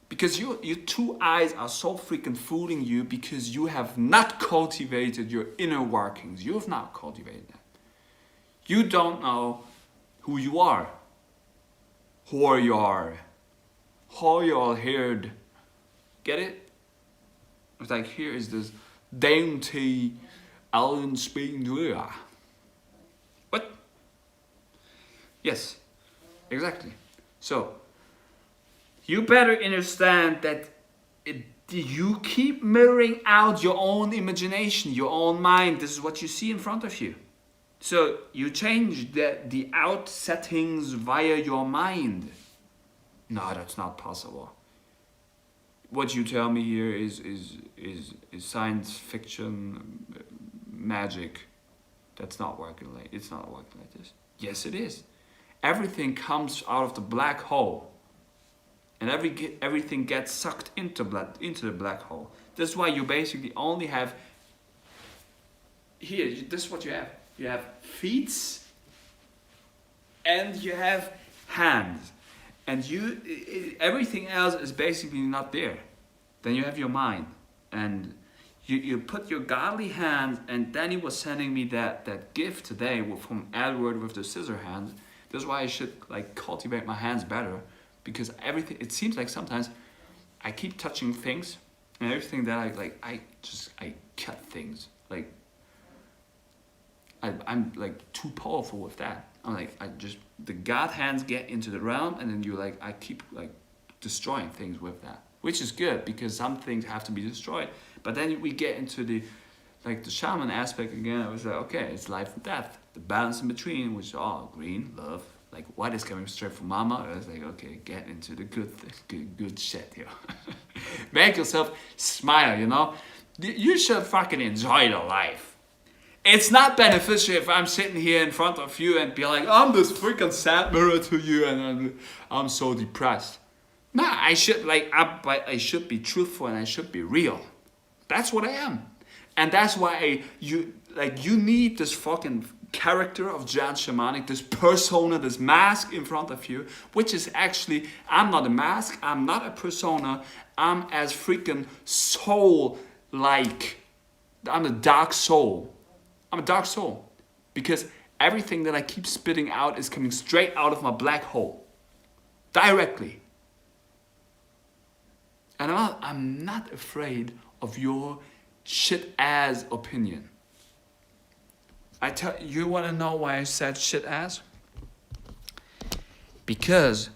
Because your two eyes are so freaking fooling you because you have not cultivated your inner workings. You have not cultivated that. You don't know who you are. Who you are. How you are heard. Get it? It's like here is this dainty Alan speaking. What? Yes, exactly. So, you better understand that you keep mirroring out your own imagination, your own mind. This is what you see in front of you. So you change the out settings via your mind. No, that's not possible. What you tell me here is science fiction magic. That's not working like it's not working like this. Yes, it is. Everything comes out of the black hole. And everything gets sucked into the black hole. That's why you basically only have here. This is what you have. You have feet, and you have hands, and everything else is basically not there. Then you have your mind, and you put your godly hands. And Danny was sending me that gift today from Edward with the scissor hands. That's why I should like cultivate my hands better. Because everything, it seems like sometimes I keep touching things, and everything that I cut things. Like I'm like too powerful with that. I'm like the God hands get into the realm, and then I keep like destroying things with that, which is good because some things have to be destroyed. But then we get into the shaman aspect again. I was like, okay, it's life and death, the balance in between, which is all green, love. Like what is coming straight from mama? I was like, okay, get into the good shit, yo. Make yourself smile, you know. You should fucking enjoy the life. It's not beneficial if I'm sitting here in front of you and be like, I'm this freaking sad mirror to you, and I'm so depressed. Nah, I should be truthful and I should be real. That's what I am, and that's why you need this fucking character of Jan Shamanic, this persona, this mask in front of you, which is actually, I'm not a mask, I'm not a persona, I'm as freaking soul-like. I'm a dark soul. I'm a dark soul. Because everything that I keep spitting out is coming straight out of my black hole. Directly. And I'm not afraid of your shit-ass opinion. You want to know why I said shit ass? Because,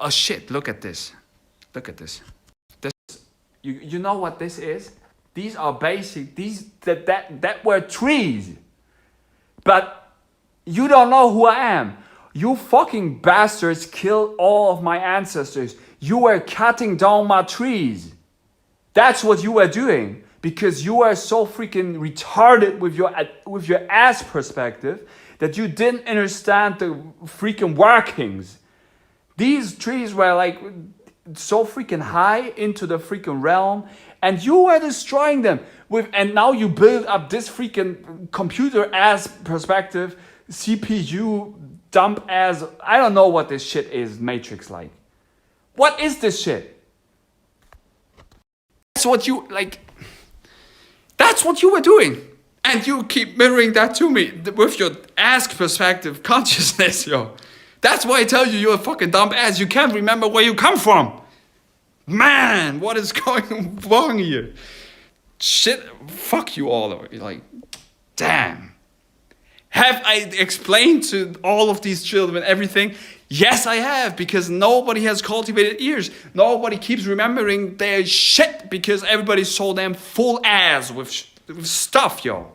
shit, look at this. Look at this. You know what this is? These are that were trees. But you don't know who I am. You fucking bastards killed all of my ancestors. You were cutting down my trees. That's what you were doing. Because you are so freaking retarded with your ass perspective that you didn't understand the freaking workings. These trees were like, so freaking high into the freaking realm, and you were destroying them with, and now you build up this freaking computer as perspective, CPU dump as, I don't know what this shit is, Matrix like. What is this shit? That's what you, like, that's what you were doing. And you keep mirroring that to me with your ass perspective consciousness, yo. That's why I tell you you're a fucking dumb ass. You can't remember where you come from. Man, what is going wrong here? Shit, fuck you all. Like, damn. Have I explained to all of these children everything? Yes, I have, because nobody has cultivated ears. Nobody keeps remembering their shit because everybody's so damn full ass with stuff, yo.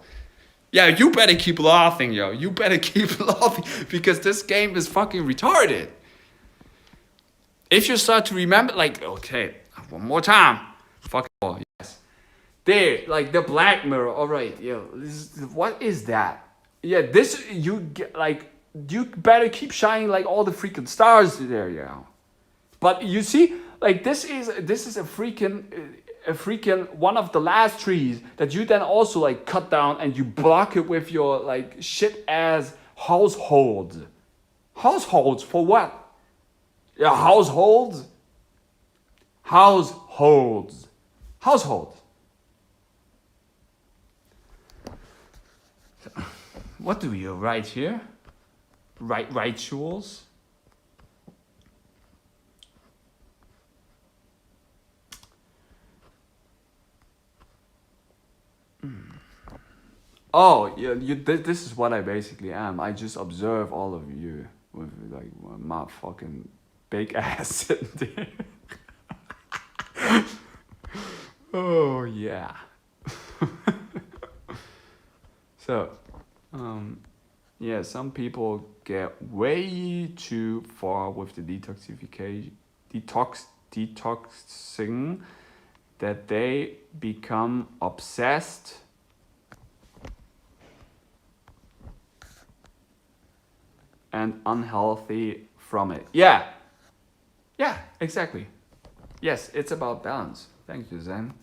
Yeah, you better keep laughing, yo. You better keep laughing because this game is fucking retarded. If you start to remember, like, okay, one more time. Fuck all, yes. There, like the Black Mirror. All right, yo. What is that? Yeah, this, you get, like, you better keep shining like all the freaking stars there, yo. But you see, like, this is a freaking one of the last trees that you then also like cut down and you block it with your like shit ass households. Households for what? Yeah, households. Households. Households. What do you write here? Rituals. Oh, yeah, this is what I basically am. I just observe all of you with like my fucking big ass sitting there. Oh, yeah. So, yeah, some people get way too far with the detoxing that they become obsessed and unhealthy from it. Yeah, exactly. Yes, it's about balance. Thank you, Zen.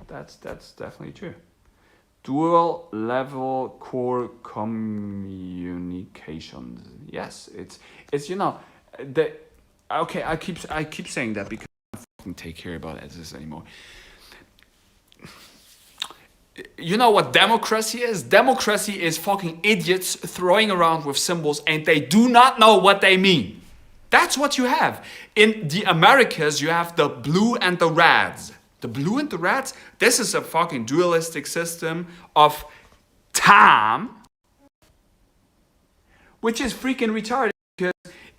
That's definitely true. Dual level core communications. Yes, it's you know the okay. I keep saying that because I don't fucking take care about this anymore. You know what democracy is? Democracy is fucking idiots throwing around with symbols and they do not know what they mean. That's what you have. In the Americas, you have the blue and the reds. The blue and the reds, this is a fucking dualistic system of time, which is freaking retarded because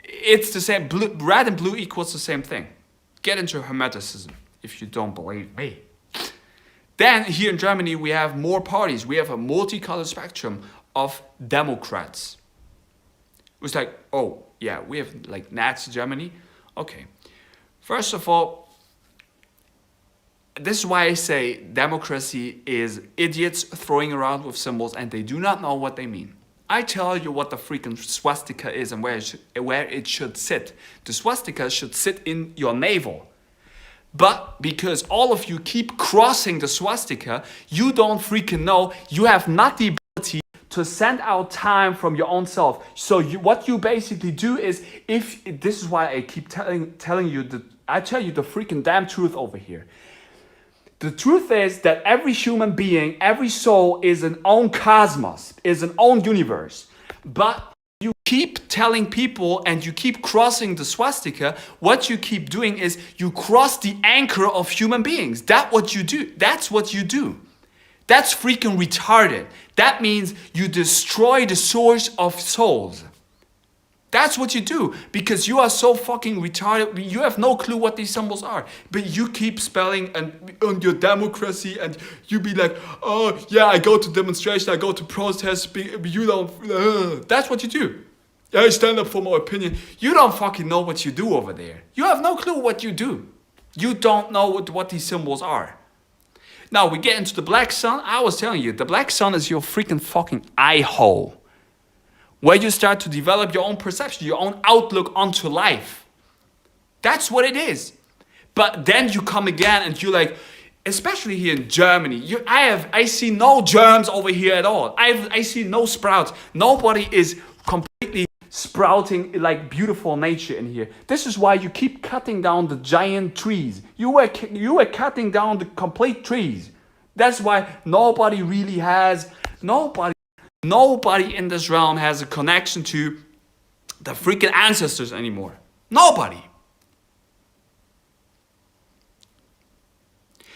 it's the same. Red and blue equals the same thing. Get into Hermeticism if you don't believe me. Then here in Germany, we have more parties. We have a multicolored spectrum of Democrats. It's like, oh, yeah, we have like Nazi Germany. Okay. First of all, this is why I say democracy is idiots throwing around with symbols and they do not know what they mean. I tell you what the freaking swastika is and where it should sit. The swastika should sit in your navel. But because all of you keep crossing the swastika, you don't freaking know, you have not the ability to send out time from your own self. So what you basically do is, this is why I keep telling you, I tell you the freaking damn truth over here. The truth is that every human being, every soul is an own cosmos, is an own universe. But you keep telling people and you keep crossing the swastika, what you keep doing is you cross the anchor of human beings. That's what you do. That's what you do. That's freaking retarded. That means you destroy the source of souls. That's what you do because you are so fucking retarded. You have no clue what these symbols are. But you keep spelling on your democracy and you be like, oh yeah, I go to demonstration, I go to protest, but you don't. That's what you do. I stand up for my opinion. You don't fucking know what you do over there. You have no clue what you do. You don't know what these symbols are. Now we get into the black sun. I was telling you, the black sun is your freaking fucking eye hole. Where you start to develop your own perception, your own outlook onto life. That's what it is. But then you come again and you like, especially here in Germany, I see no germs over here at all. I see no sprouts. Nobody is completely sprouting like beautiful nature in here. This is why you keep cutting down the giant trees. You were cutting down the complete trees. That's why nobody in this realm has a connection to the freaking ancestors anymore. Nobody.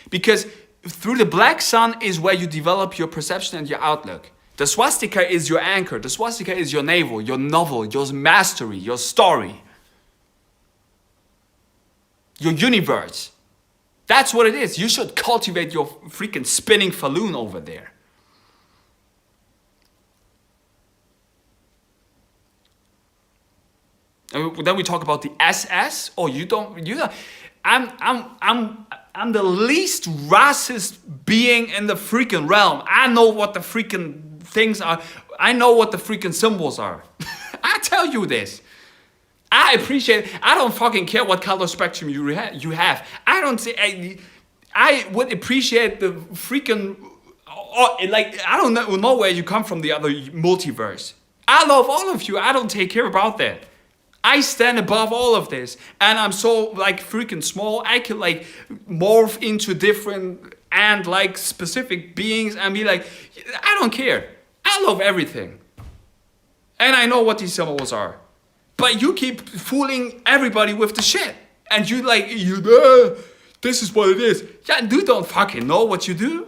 Because through the black sun is where you develop your perception and your outlook. The swastika is your anchor. The swastika is your navel, your novel, your mastery, your story, your universe. That's what it is. You should cultivate your freaking spinning falloon over there. And then we talk about the SS. Oh, you don't. I'm the least racist being in the freaking realm. I know what the freaking things are. I know what the freaking symbols are. I tell you this. I appreciate it. I don't fucking care what color spectrum you have. I don't say. I would appreciate the freaking. I don't know where you come from, the other multiverse. I love all of you. I don't take care about that. I stand above all of this, and I'm so like freaking small. I can like morph into different and like specific beings and be like, I don't care. I love everything, and I know what these symbols are. But you keep fooling everybody with the shit, and this is what it is. Yeah, you don't fucking know what you do.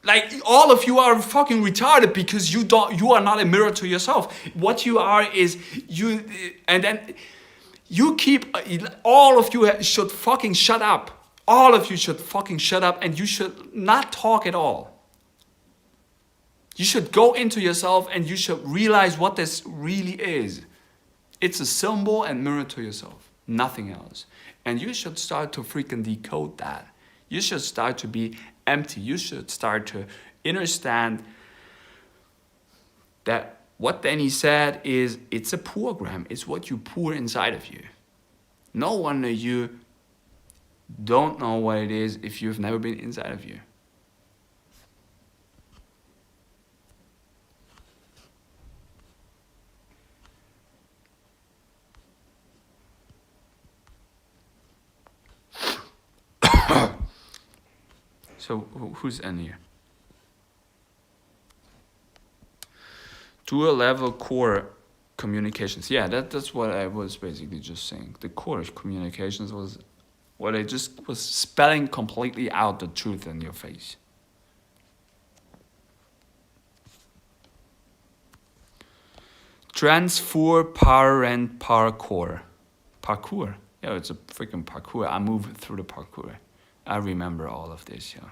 Like all of you are fucking retarded because you are not a mirror to yourself. What you are is you, and then you keep, all of you should fucking shut up. All of you should fucking shut up, and you should not talk at all. You should go into yourself and you should realize what this really is. It's a symbol and mirror to yourself, nothing else. And you should start to freaking decode that. You should start to be empty. You should start to understand that what Danny said is, it's a program. It's what you pour inside of you. No wonder you don't know what it is if you've never been inside of you. So who's in here? Dual level core communications. Yeah, that's what I was basically just saying. The core communications was what I just was spelling completely out the truth in your face. Transfer parkour. Parkour. Yeah, it's a freaking parkour. I move through the parkour. I remember all of this, yeah.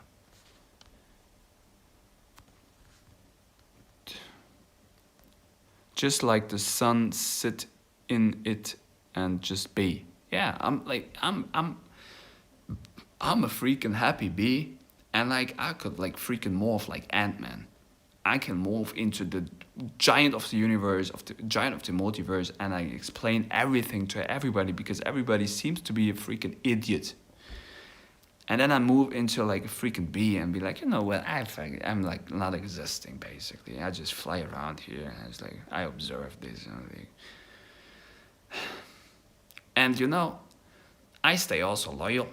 Just like the sun, sit in it and just be. Yeah, I'm a freaking happy bee, and like I could like freaking morph like Ant-Man. I can morph into the giant of the universe, giant of the multiverse, and I explain everything to everybody because everybody seems to be a freaking idiot. And then I move into like a freaking bee and be like, you know what, I'm like not existing basically. I just fly around here and it's like, I observe this. And you know, I stay also loyal.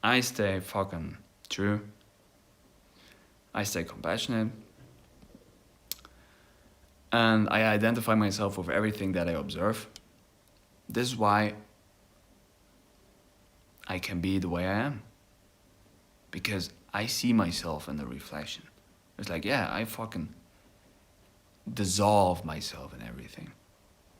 I stay fucking true. I stay compassionate. And I identify myself with everything that I observe. This is why I can be the way I am. Because I see myself in the reflection. It's like, yeah, I fucking dissolve myself in everything.